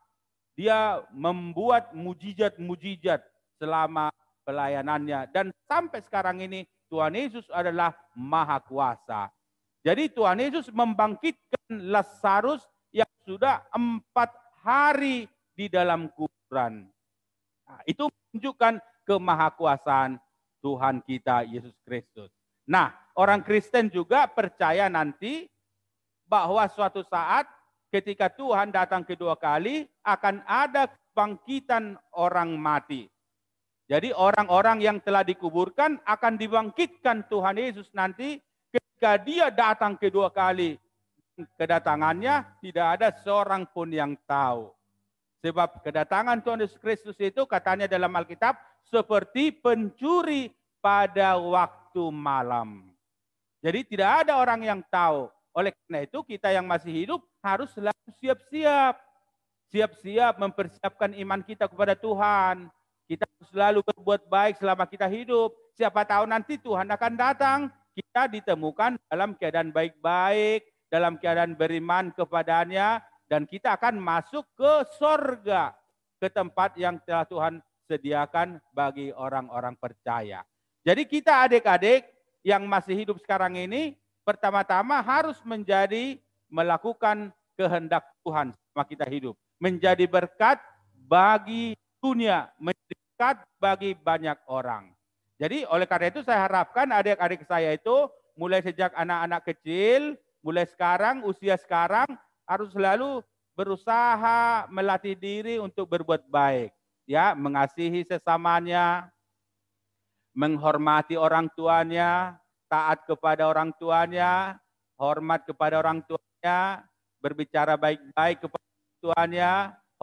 Dia membuat mujizat-mujizat selama pelayanannya. Dan sampai sekarang ini Tuhan Yesus adalah Maha Kuasa. Jadi Tuhan Yesus membangkitkan Lazarus yang sudah 4 hari di dalam kuburan. Nah, itu menunjukkan kemahakuasaan Tuhan kita Yesus Kristus. Nah, orang Kristen juga percaya nanti bahwa suatu saat ketika Tuhan datang kedua kali akan ada kebangkitan orang mati. Jadi orang-orang yang telah dikuburkan akan dibangkitkan Tuhan Yesus nanti ketika dia datang kedua kali. Kedatangannya tidak ada seorang pun yang tahu. Sebab kedatangan Tuhan Yesus Kristus itu katanya dalam Alkitab seperti pencuri pada waktu malam. Jadi tidak ada orang yang tahu. Oleh karena itu kita yang masih hidup harus selalu siap-siap. Siap-siap mempersiapkan iman kita kepada Tuhan. Kita harus selalu berbuat baik selama kita hidup. Siapa tahu nanti Tuhan akan datang. Kita ditemukan dalam keadaan baik-baik. Dalam keadaan beriman kepadanya. Dan kita akan masuk ke sorga. Ke tempat yang telah Tuhan sediakan bagi orang-orang percaya. Jadi kita adik-adik yang masih hidup sekarang ini. Pertama-tama harus melakukan kehendak Tuhan selama kita hidup. Menjadi berkat bagi dunia, menjadi berkat bagi banyak orang. Jadi oleh karena itu saya harapkan adik-adik saya itu mulai sejak anak-anak kecil, mulai sekarang, usia sekarang harus selalu berusaha melatih diri untuk berbuat baik. Ya, mengasihi sesamanya, menghormati orang tuanya, taat kepada orang tuanya, hormat kepada orang tuanya, berbicara baik-baik kepada orang tuanya,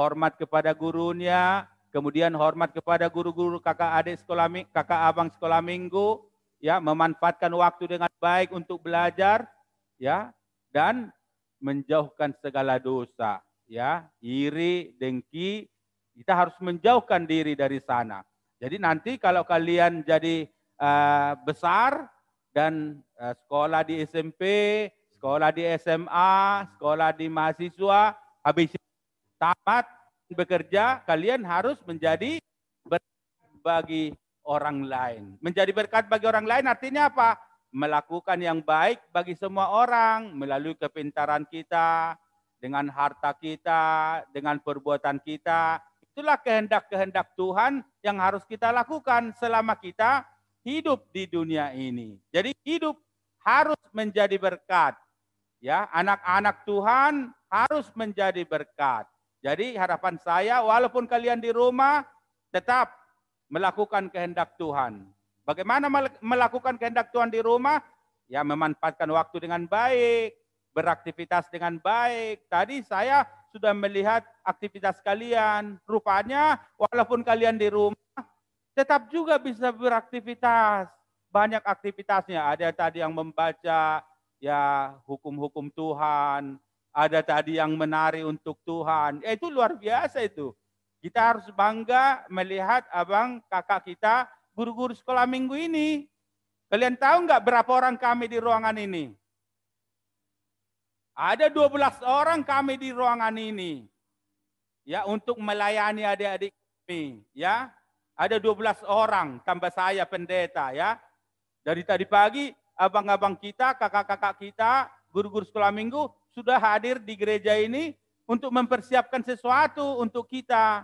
hormat kepada gurunya, kemudian hormat kepada guru-guru kakak abang sekolah minggu, ya, memanfaatkan waktu dengan baik untuk belajar, ya, dan menjauhkan segala dosa, ya, iri, dengki, kita harus menjauhkan diri dari sana. Jadi nanti kalau kalian jadi besar dan sekolah di SMP, sekolah di SMA, sekolah di mahasiswa, habis tamat bekerja, kalian harus menjadi bagi orang lain. Menjadi berkat bagi orang lain artinya apa? Melakukan yang baik bagi semua orang melalui kepintaran kita, dengan harta kita, dengan perbuatan kita. Itulah kehendak-kehendak Tuhan yang harus kita lakukan selama kita hidup di dunia ini. Jadi hidup harus menjadi berkat. Ya, anak-anak Tuhan harus menjadi berkat. Jadi harapan saya walaupun kalian di rumah tetap melakukan kehendak Tuhan. Bagaimana melakukan kehendak Tuhan di rumah? Ya, memanfaatkan waktu dengan baik, beraktivitas dengan baik. Tadi saya sudah melihat aktivitas kalian. Rupanya walaupun kalian di rumah, tetap juga bisa beraktivitas. Banyak aktivitasnya. Ada tadi yang membaca ya hukum-hukum Tuhan. Ada tadi yang menari untuk Tuhan. Itu luar biasa itu. Kita harus bangga melihat abang kakak kita guru-guru sekolah minggu ini. Kalian tahu nggak berapa orang kami di ruangan ini? Ada 12 orang kami di ruangan ini. Ya, untuk melayani adik-adik kami, ya. Ada 12 orang tambah saya pendeta, ya. Dari tadi pagi abang-abang kita, kakak-kakak kita, guru-guru sekolah minggu sudah hadir di gereja ini untuk mempersiapkan sesuatu untuk kita.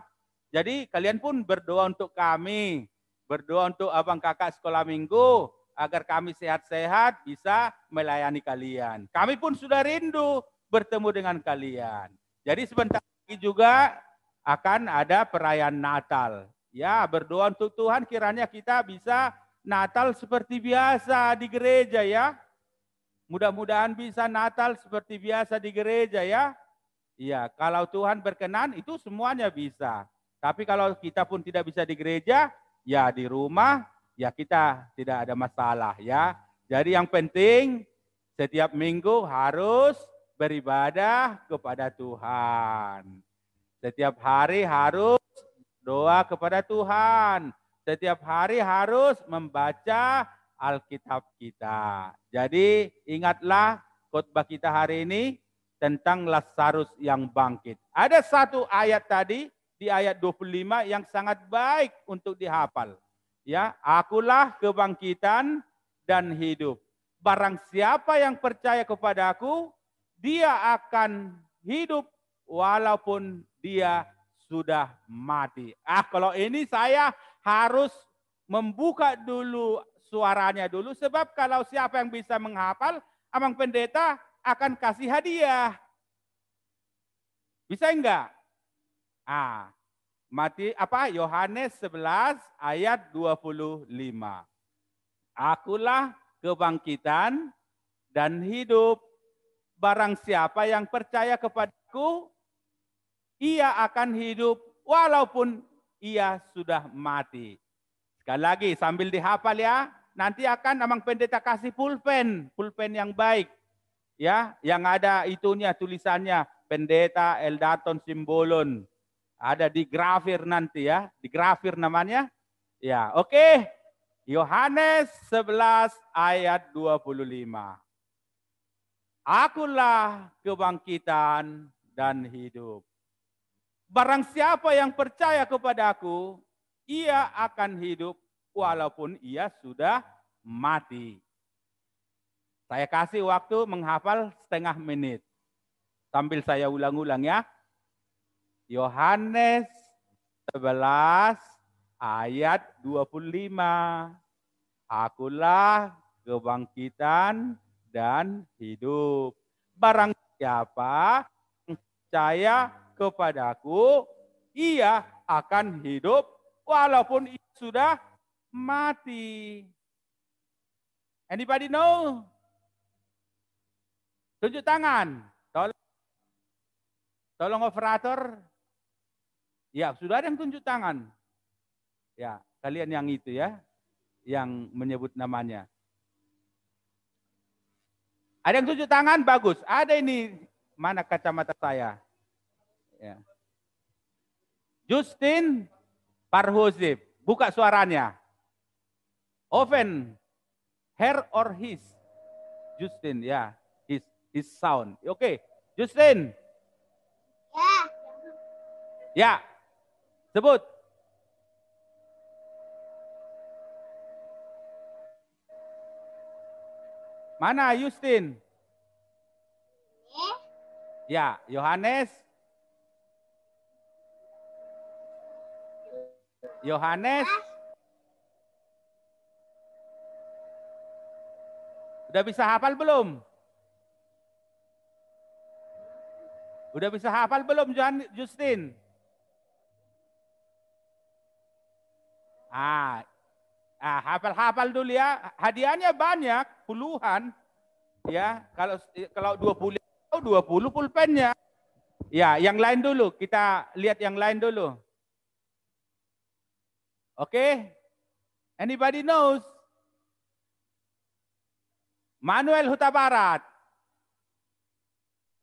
Jadi kalian pun berdoa untuk kami, berdoa untuk abang kakak sekolah minggu, agar kami sehat-sehat bisa melayani kalian. Kami pun sudah rindu bertemu dengan kalian. Jadi sebentar lagi juga akan ada perayaan Natal. Ya, berdoa untuk Tuhan kiranya kita bisa Natal seperti biasa di gereja ya. Mudah-mudahan bisa Natal seperti biasa di gereja ya. Iya, kalau Tuhan berkenan itu semuanya bisa. Tapi kalau kita pun tidak bisa di gereja, ya di rumah, ya kita tidak ada masalah ya. Jadi yang penting setiap minggu harus beribadah kepada Tuhan. Setiap hari harus doa kepada Tuhan. Setiap hari harus membaca Alkitab kita. Jadi ingatlah khotbah kita hari ini tentang Lazarus yang bangkit. Ada satu ayat tadi di ayat 25 yang sangat baik untuk dihafal. Ya, akulah kebangkitan dan hidup. Barang siapa yang percaya kepadaku, dia akan hidup walaupun dia sudah mati. Kalau ini saya harus membuka dulu suaranya dulu, sebab kalau siapa yang bisa menghafal, abang pendeta akan kasih hadiah. Bisa enggak? Yohanes 11 ayat 25. Akulah kebangkitan dan hidup. Barang siapa yang percaya kepadaku, ia akan hidup walaupun ia sudah mati. Sekali lagi sambil dihafal ya. Nanti akan abang pendeta kasih pulpen yang baik. Ya, yang ada itunya tulisannya Pendeta Eldaton Simbolon. Ada di grafir nanti ya, di grafir namanya. Ya, oke. Yohanes 11 ayat 25. Akulah kebangkitan dan hidup. Barang siapa yang percaya kepadaku, ia akan hidup walaupun ia sudah mati. Saya kasih waktu menghafal setengah menit. Sambil saya ulang-ulang ya. Yohanes 11 ayat 25. Akulah kebangkitan dan hidup. Barang siapa yang percaya kepadaku, ia akan hidup walaupun ia sudah mati. Anybody know? Tunjuk tangan. Tolong operator. Ya, sudah ada yang tunjuk tangan. Ya, kalian yang itu ya, yang menyebut namanya. Ada yang tunjuk tangan, bagus. Ada ini, mana kacamata saya? Ya. Justin Parhozib, buka suaranya. Oven, her or his? Justin, ya, his sound. Oke, Justin. Ya, sebut. Mana Justin? Ya, Yohanes. Yohanes. Udah bisa hafal belum? Udah bisa hafal belum Justin? Hafal-hafal dulu ya. Hadiahnya banyak, puluhan. Ya, kalau 20 pulpennya. Ya, yang lain dulu. Kita lihat yang lain dulu. Oke? Anybody knows? Manuel Huta Barat.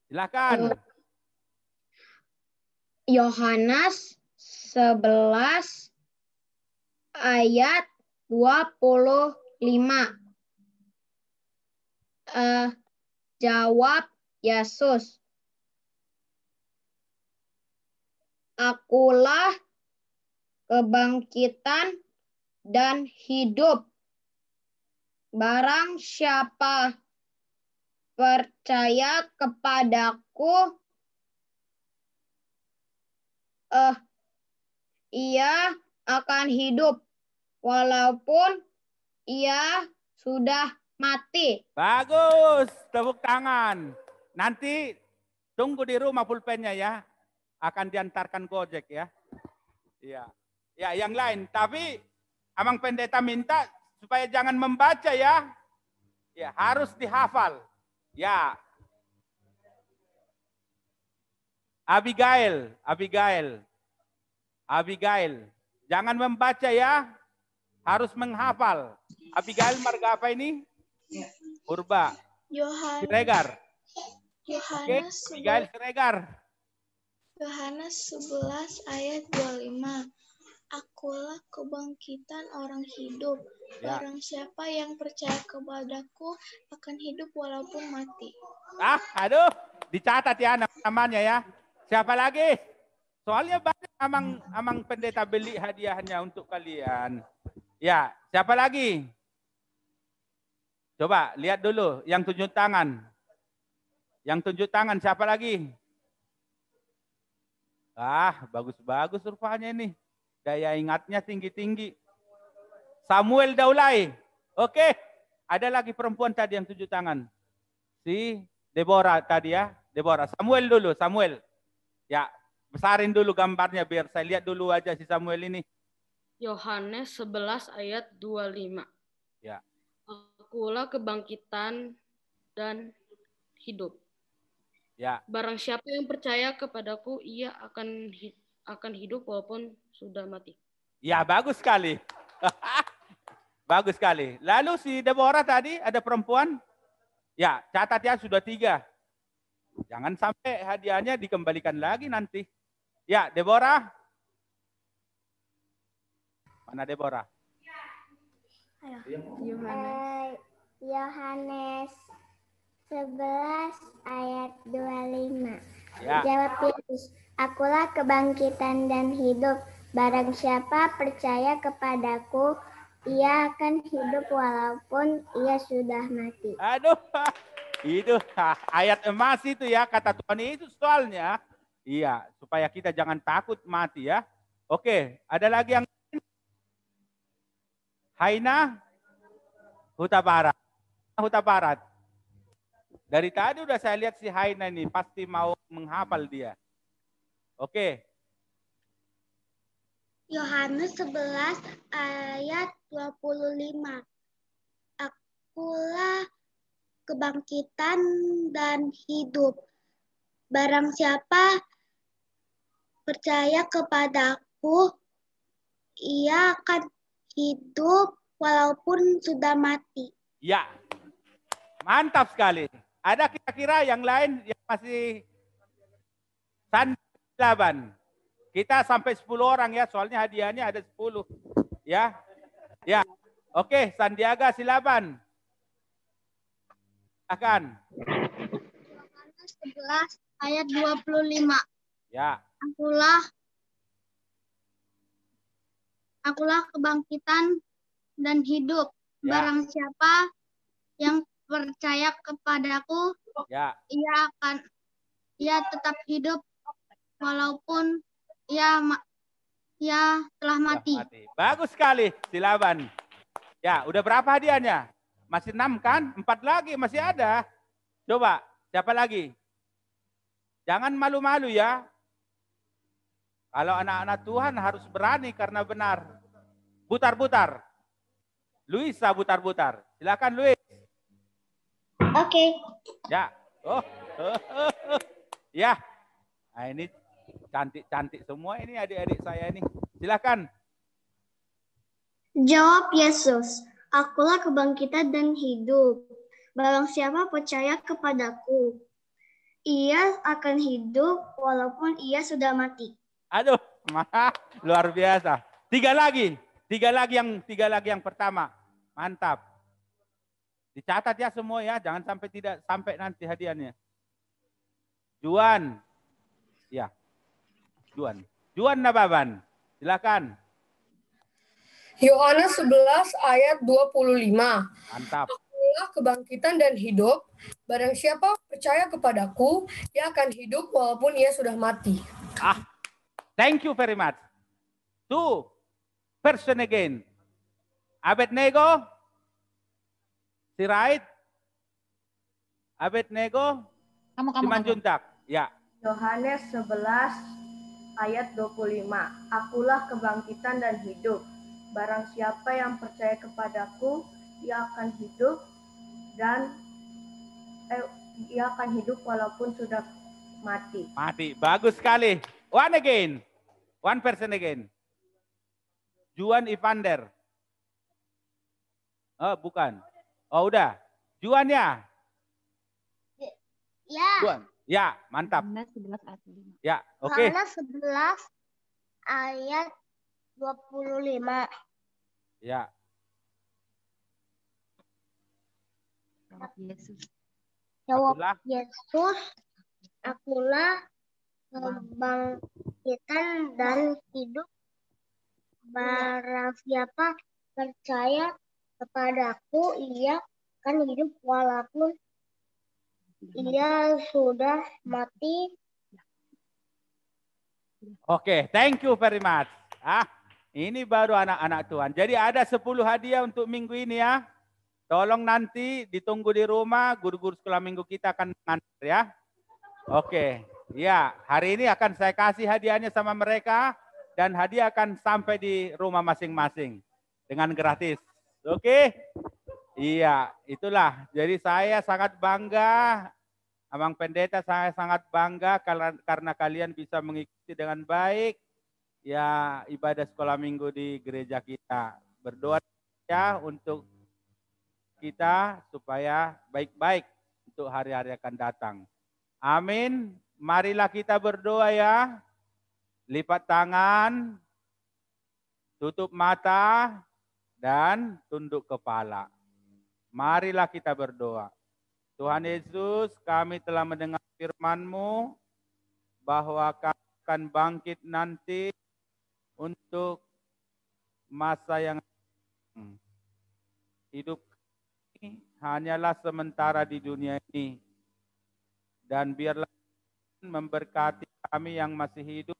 Silakan. Yohanes 11 ayat 25. Jawab Yesus. Akulah kebangkitan dan hidup. Barang siapa percaya kepadaku, ia akan hidup walaupun ia sudah mati. Bagus, tepuk tangan. Nanti tunggu di rumah pulpennya ya. Akan diantarkan Gojek ya. Iya. Ya, yang lain. Tapi Amang Pendeta minta supaya jangan membaca ya. Ya, harus dihafal. Ya. Abigail. Jangan membaca ya. Harus menghafal. Abigail marga apa ini? Purba. Siregar. Oke, Abigail Siregar. Yohanes 11 ayat 25. Akulah kebangkitan orang hidup. Ya. Barang siapa yang percaya kepadaku akan hidup walaupun mati. Aduh, dicatat ya namanya ya. Siapa lagi? Soalnya banyak amang pendeta beli hadiahnya untuk kalian. Ya, siapa lagi? Coba lihat dulu yang tunjuk tangan. Yang tunjuk tangan siapa lagi? Bagus-bagus rupanya ini. Daya ingatnya tinggi-tinggi. Samuel Daulay. Oke. Ada lagi perempuan tadi yang tunjuk tangan. Si Deborah tadi ya. Deborah. Samuel dulu. Samuel. Ya. Besarin dulu gambarnya biar saya lihat dulu aja si Samuel ini. Yohanes 11 ayat 25. Ya. Akulah kebangkitan dan hidup. Ya. Barang siapa yang percaya kepadaku, ia akan hidup walaupun sudah mati. Ya, bagus sekali. Bagus sekali. Lalu si Deborah tadi ada perempuan. Ya, catat ya sudah 3. Jangan sampai hadiahnya dikembalikan lagi nanti. Ya, Deborah. Mana Deborah? Yohanes 11 ayat 25. Ya. Jawab Yesus, akulah kebangkitan dan hidup. Barang siapa percaya kepadaku, ia akan hidup walaupun ia sudah mati. Aduh, itu ayat emas itu ya, kata Tuhan Yesus soalnya. Iya, supaya kita jangan takut mati ya. Oke, ada lagi yang Haina Huta Barat. Dari tadi udah saya lihat si Haina ini pasti mau menghafal dia. Oke. Yohanes 11 ayat 25. Akulah kebangkitan dan hidup. Barang siapa percaya kepadaku, ia akan hidup walaupun sudah mati. Ya, mantap sekali. Ada kira-kira yang lain yang masih Laban. Kita sampai 10 orang ya, soalnya hadiahnya ada 10. Ya. Ya. Oke, Sandiaga Silaban. Akan. Yohanes 11 ayat 25. Ya. Akulah kebangkitan dan hidup. Ya. Barang siapa yang percaya kepadaku, Ya, ia tetap hidup walaupun ia telah mati. Bagus sekali, silaban. Ya, udah berapa hadiahnya? Masih 6 kan? 4 lagi, masih ada. Coba, siapa lagi? Jangan malu-malu ya. Kalau anak-anak Tuhan harus berani karena benar. Butar-butar. Luisa butar-butar. Silakan Luis. Oke. Ya. Oh. Ya. Nah, ini cantik-cantik semua ini adik-adik saya ini. Silakan. Jawab Yesus, akulah kebangkitan dan hidup. Barang siapa percaya kepadaku, ia akan hidup walaupun ia sudah mati. Aduh, luar biasa. Tiga lagi yang pertama. Mantap. Dicatat ya semua ya, jangan sampai tidak sampai nanti hadiahnya. Juan. Ya. Juan Nababan. Silakan. Yohanes 11 ayat 25. Mantap. Akulah kebangkitan dan hidup. Barang siapa percaya kepadaku, ia akan hidup walaupun ia sudah mati. Thank you very much. 2 person again. Abednego. Sirait. Abednego. Simanjuntak. Ya. Yohanes 11 ayat 25. Akulah kebangkitan dan hidup. Barang siapa yang percaya kepadaku, ia akan hidup dan ia akan hidup walaupun sudah mati. Mati. Bagus sekali. One again. One person again. Juan Ivander. Oh, bukan. Oh, udah. Juan ya? Ya. Juan. Ya, mantap. Ya, oke. Yohanes 11 ayat 25. Ya. Jawab Yesus, akulah kebangkitan dan hidup. Barang siapa percaya kepadaku, ia akan hidup walaupun ia sudah mati. Oke, thank you very much. Ini baru anak-anak Tuhan. Jadi ada 10 hadiah untuk minggu ini ya. Tolong nanti ditunggu di rumah, guru-guru sekolah minggu kita akan mengantar ya. Oke, ya hari ini akan saya kasih hadiahnya sama mereka dan hadiah akan sampai di rumah masing-masing dengan gratis. Oke? Iya, itulah. Jadi saya sangat bangga, Abang Pendeta, saya sangat bangga karena kalian bisa mengikuti dengan baik ya ibadah sekolah minggu di gereja kita. Berdoa ya untuk kita supaya baik-baik untuk hari-hari akan datang. Amin. Marilah kita berdoa ya. Lipat tangan, tutup mata, dan tunduk kepala. Marilah kita berdoa. Tuhan Yesus, kami telah mendengar firman-Mu bahwa kami akan bangkit nanti untuk masa yang hidup ini hanyalah sementara di dunia ini. Dan biarlah memberkati kami yang masih hidup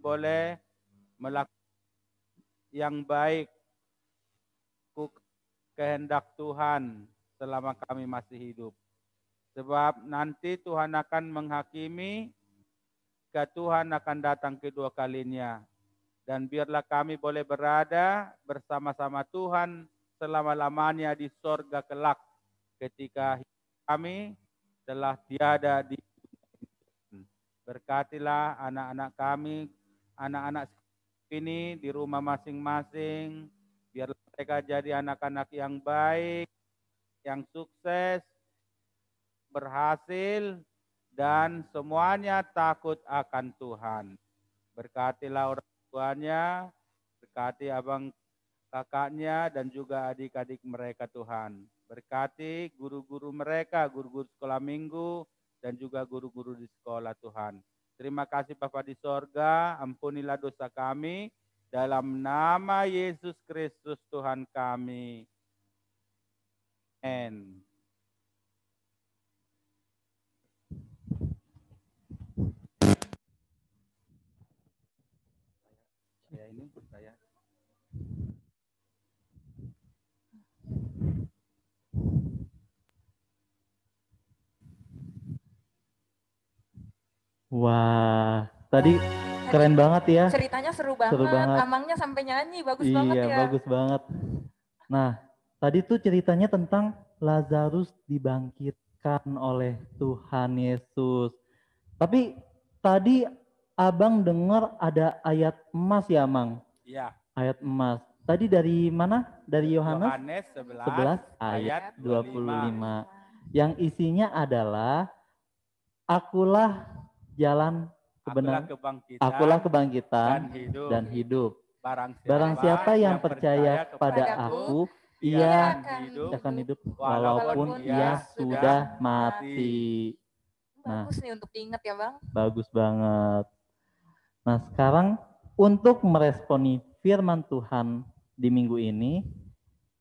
boleh melakukan yang baik, kehendak Tuhan selama kami masih hidup. Sebab nanti Tuhan akan menghakimi, ketika Tuhan akan datang kedua kalinya. Dan biarlah kami boleh berada bersama-sama Tuhan selama-lamanya di sorga kelak ketika kami telah tiada di dunia. Berkatilah anak-anak kami, anak-anak ini di rumah masing-masing. Biarlah mereka jadi anak-anak yang baik, yang sukses, berhasil, dan semuanya takut akan Tuhan. Berkatilah orang tuanya, berkati abang kakaknya, dan juga adik-adik mereka Tuhan. Berkati guru-guru mereka, guru-guru sekolah minggu, dan juga guru-guru di sekolah Tuhan. Terima kasih Bapa di sorga, ampunilah dosa kami, dalam nama Yesus Kristus Tuhan kami. Amen. Saya. Wah, tadi keren banget ya. Ceritanya seru banget. Amangnya sampai nyanyi, bagus banget ya. Iya, bagus banget. Nah, tadi tuh ceritanya tentang Lazarus dibangkitkan oleh Tuhan Yesus. Tapi tadi Abang dengar ada ayat emas ya, Mang? Iya. Ayat emas. Tadi dari mana? Dari Yohanes 11 ayat 25. Yang isinya adalah akulah jalan kebenaran, akulah kebangkitan dan hidup. Barang siapa yang percaya kepada aku, ia akan hidup walaupun ia sudah mati. Bagus nih untuk diingat ya, Bang. Bagus banget. Nah, sekarang untuk meresponi firman Tuhan di minggu ini,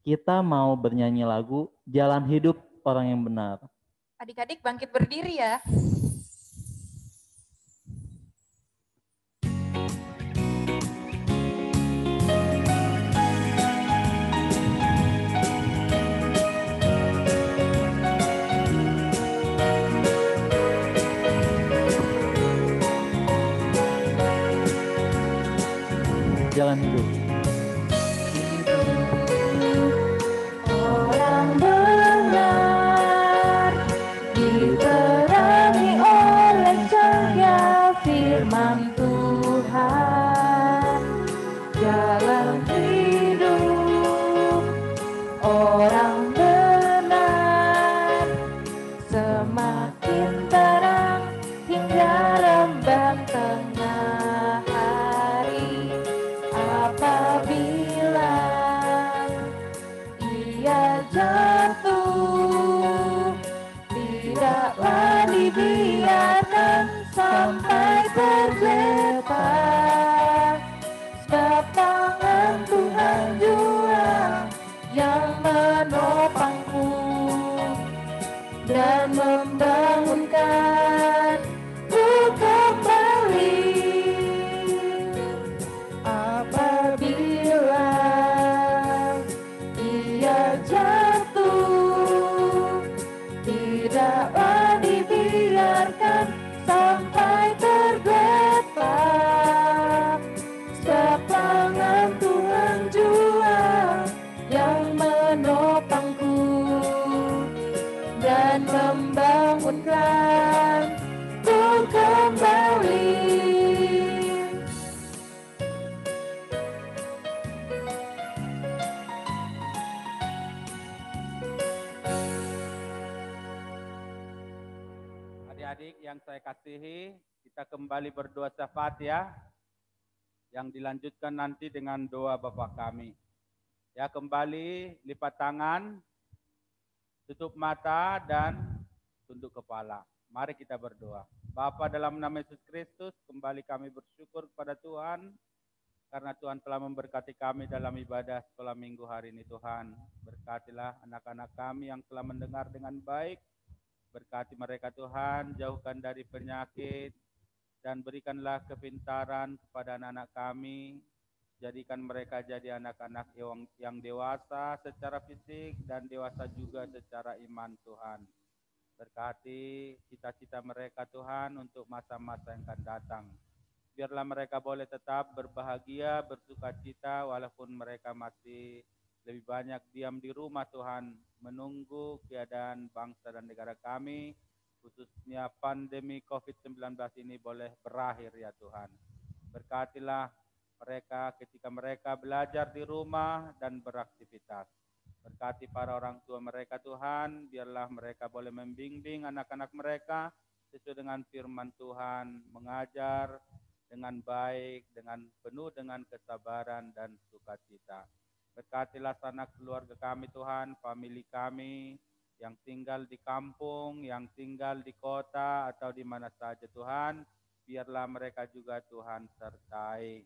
kita mau bernyanyi lagu Jalan Hidup Orang yang Benar. Adik-adik bangkit berdiri ya. Jalan hidup. Orang benar diterangi oleh cahaya firman Tuhan. Jalan hidup orang benar semakin terang hingga remban tengah hari. Apabila ia jatuh, tidaklah dibiarkan sampai tergeletak, sebab tangan Tuhan jua yang menopangku dan membangunkan ku kembali. Apabila ia jatuh, tidaklah dibiarkan sampai tergeletak, sebab tangan Tuhan jua yang menopangku dan membangunkan ku kembali. Adik-adik yang saya kasihi, kita kembali berdoa syafaat ya, yang dilanjutkan nanti dengan doa Bapa kami. Ya, kembali lipat tangan, tutup mata dan tunduk kepala. Mari kita berdoa. Bapa, dalam nama Yesus Kristus, kembali kami bersyukur kepada Tuhan karena Tuhan telah memberkati kami dalam ibadah sekolah minggu hari ini. Tuhan, berkatilah anak-anak kami yang telah mendengar dengan baik. Berkati mereka Tuhan, jauhkan dari penyakit, dan berikanlah kepintaran kepada anak-anak kami. Jadikan mereka jadi anak-anak yang dewasa secara fisik dan dewasa juga secara iman Tuhan. Berkati cita-cita mereka Tuhan untuk masa-masa yang akan datang. Biarlah mereka boleh tetap berbahagia, bersukacita walaupun mereka masih lebih banyak diam di rumah Tuhan, menunggu keadaan bangsa dan negara kami, khususnya pandemi COVID-19 ini boleh berakhir ya Tuhan. Berkatilah mereka ketika mereka belajar di rumah dan beraktivitas. Berkati para orang tua mereka Tuhan, biarlah mereka boleh membimbing anak-anak mereka sesuai dengan firman Tuhan, mengajar dengan baik, dengan penuh dengan kesabaran dan sukacita. Berkatilah sanak keluarga kami Tuhan, famili kami yang tinggal di kampung, yang tinggal di kota atau di mana saja Tuhan, biarlah mereka juga Tuhan sertai.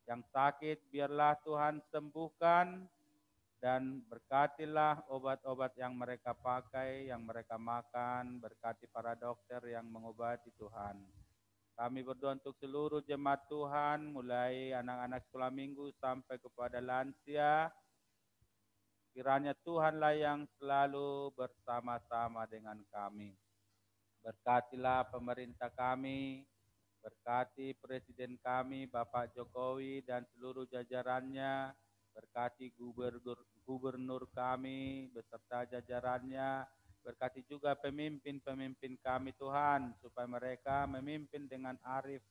Yang sakit biarlah Tuhan sembuhkan dan berkatilah obat-obat yang mereka pakai, yang mereka makan, berkati para dokter yang mengobati Tuhan. Kami berdoa untuk seluruh jemaat Tuhan, mulai anak-anak sekolah minggu sampai kepada lansia. Kiranya Tuhanlah yang selalu bersama-sama dengan kami. Berkatilah pemerintah kami, berkati Presiden kami, Bapak Jokowi dan seluruh jajarannya, berkati gubernur kami beserta jajarannya, berkati juga pemimpin-pemimpin kami Tuhan, supaya mereka memimpin dengan arif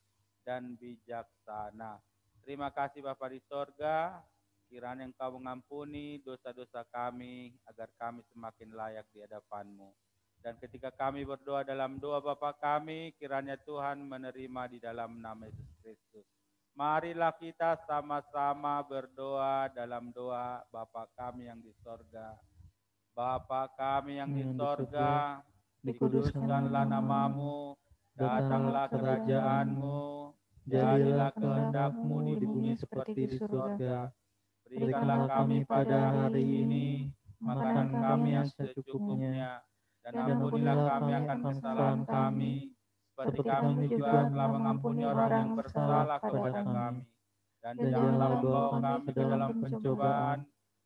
dan bijaksana. Terima kasih Bapa di sorga, kiranya Engkau mengampuni dosa-dosa kami, agar kami semakin layak di hadapan-Mu. Dan ketika kami berdoa dalam doa Bapa kami, kiranya Tuhan menerima di dalam nama Yesus Kristus. Marilah kita sama-sama berdoa dalam doa Bapa kami yang di sorga. Bapa kami yang di sorga, dikuduskanlah namamu, datanglah kerajaan-Mu, jadilah kehendak-Mu di bumi seperti di sorga. Berikanlah kami pada hari ini makanan kami yang secukupnya, dan ampunilah kami akan kesalahan kami, seperti kami juga telah mengampuni orang yang bersalah kepada kami. Dan janganlah membawa kami ke dalam pencobaan,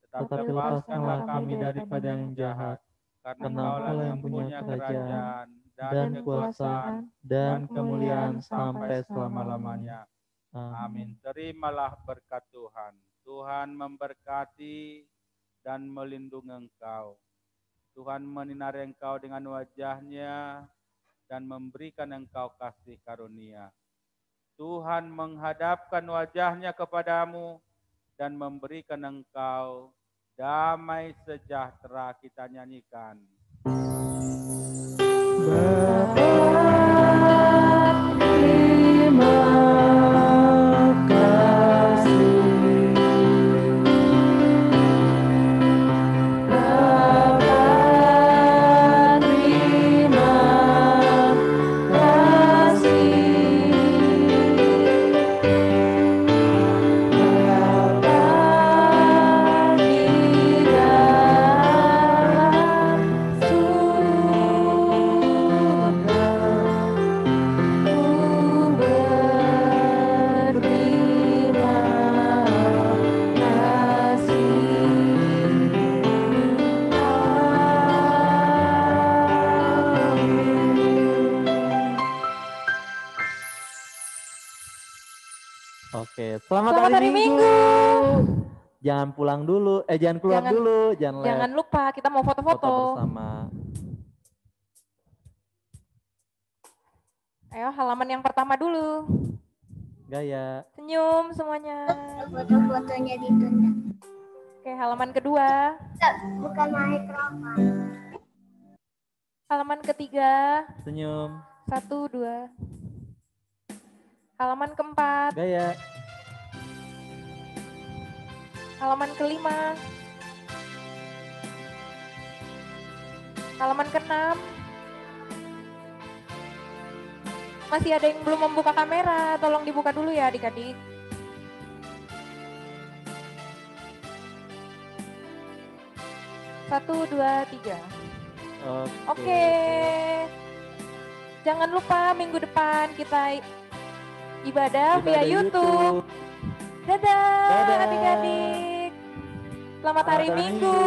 tetapi lepaskanlah kami daripada yang jahat. Karena Engkaulah yang punya kerajaan, dan kekuasaan, dan kemuliaan sampai selama-lamanya. Amin. Terimalah berkat Tuhan. Tuhan memberkati dan melindungi engkau. Tuhan menyinari engkau dengan wajah-Nya dan memberikan engkau kasih karunia. Tuhan menghadapkan wajah-Nya kepadamu dan memberikan engkau damai sejahtera. Kita nyanyikan. Oke, selamat hari Minggu. Jangan pulang dulu, jangan keluar dulu, jangan lupa kita mau foto-foto bersama. Ayo halaman yang pertama dulu. Gaya. Senyum semuanya. Foto-fotonya ditunda. Oke, halaman kedua. Bukan mikrofon. Halaman ketiga. Senyum. 1, 2. Halaman keempat. Gaya. Halaman kelima. Halaman keenam. Masih ada yang belum membuka kamera, tolong dibuka dulu ya adik-adik. Satu, 2, 3. Oke. Jangan lupa minggu depan kita ibadah via YouTube. Dadah adik-adik. Selamat hari Minggu.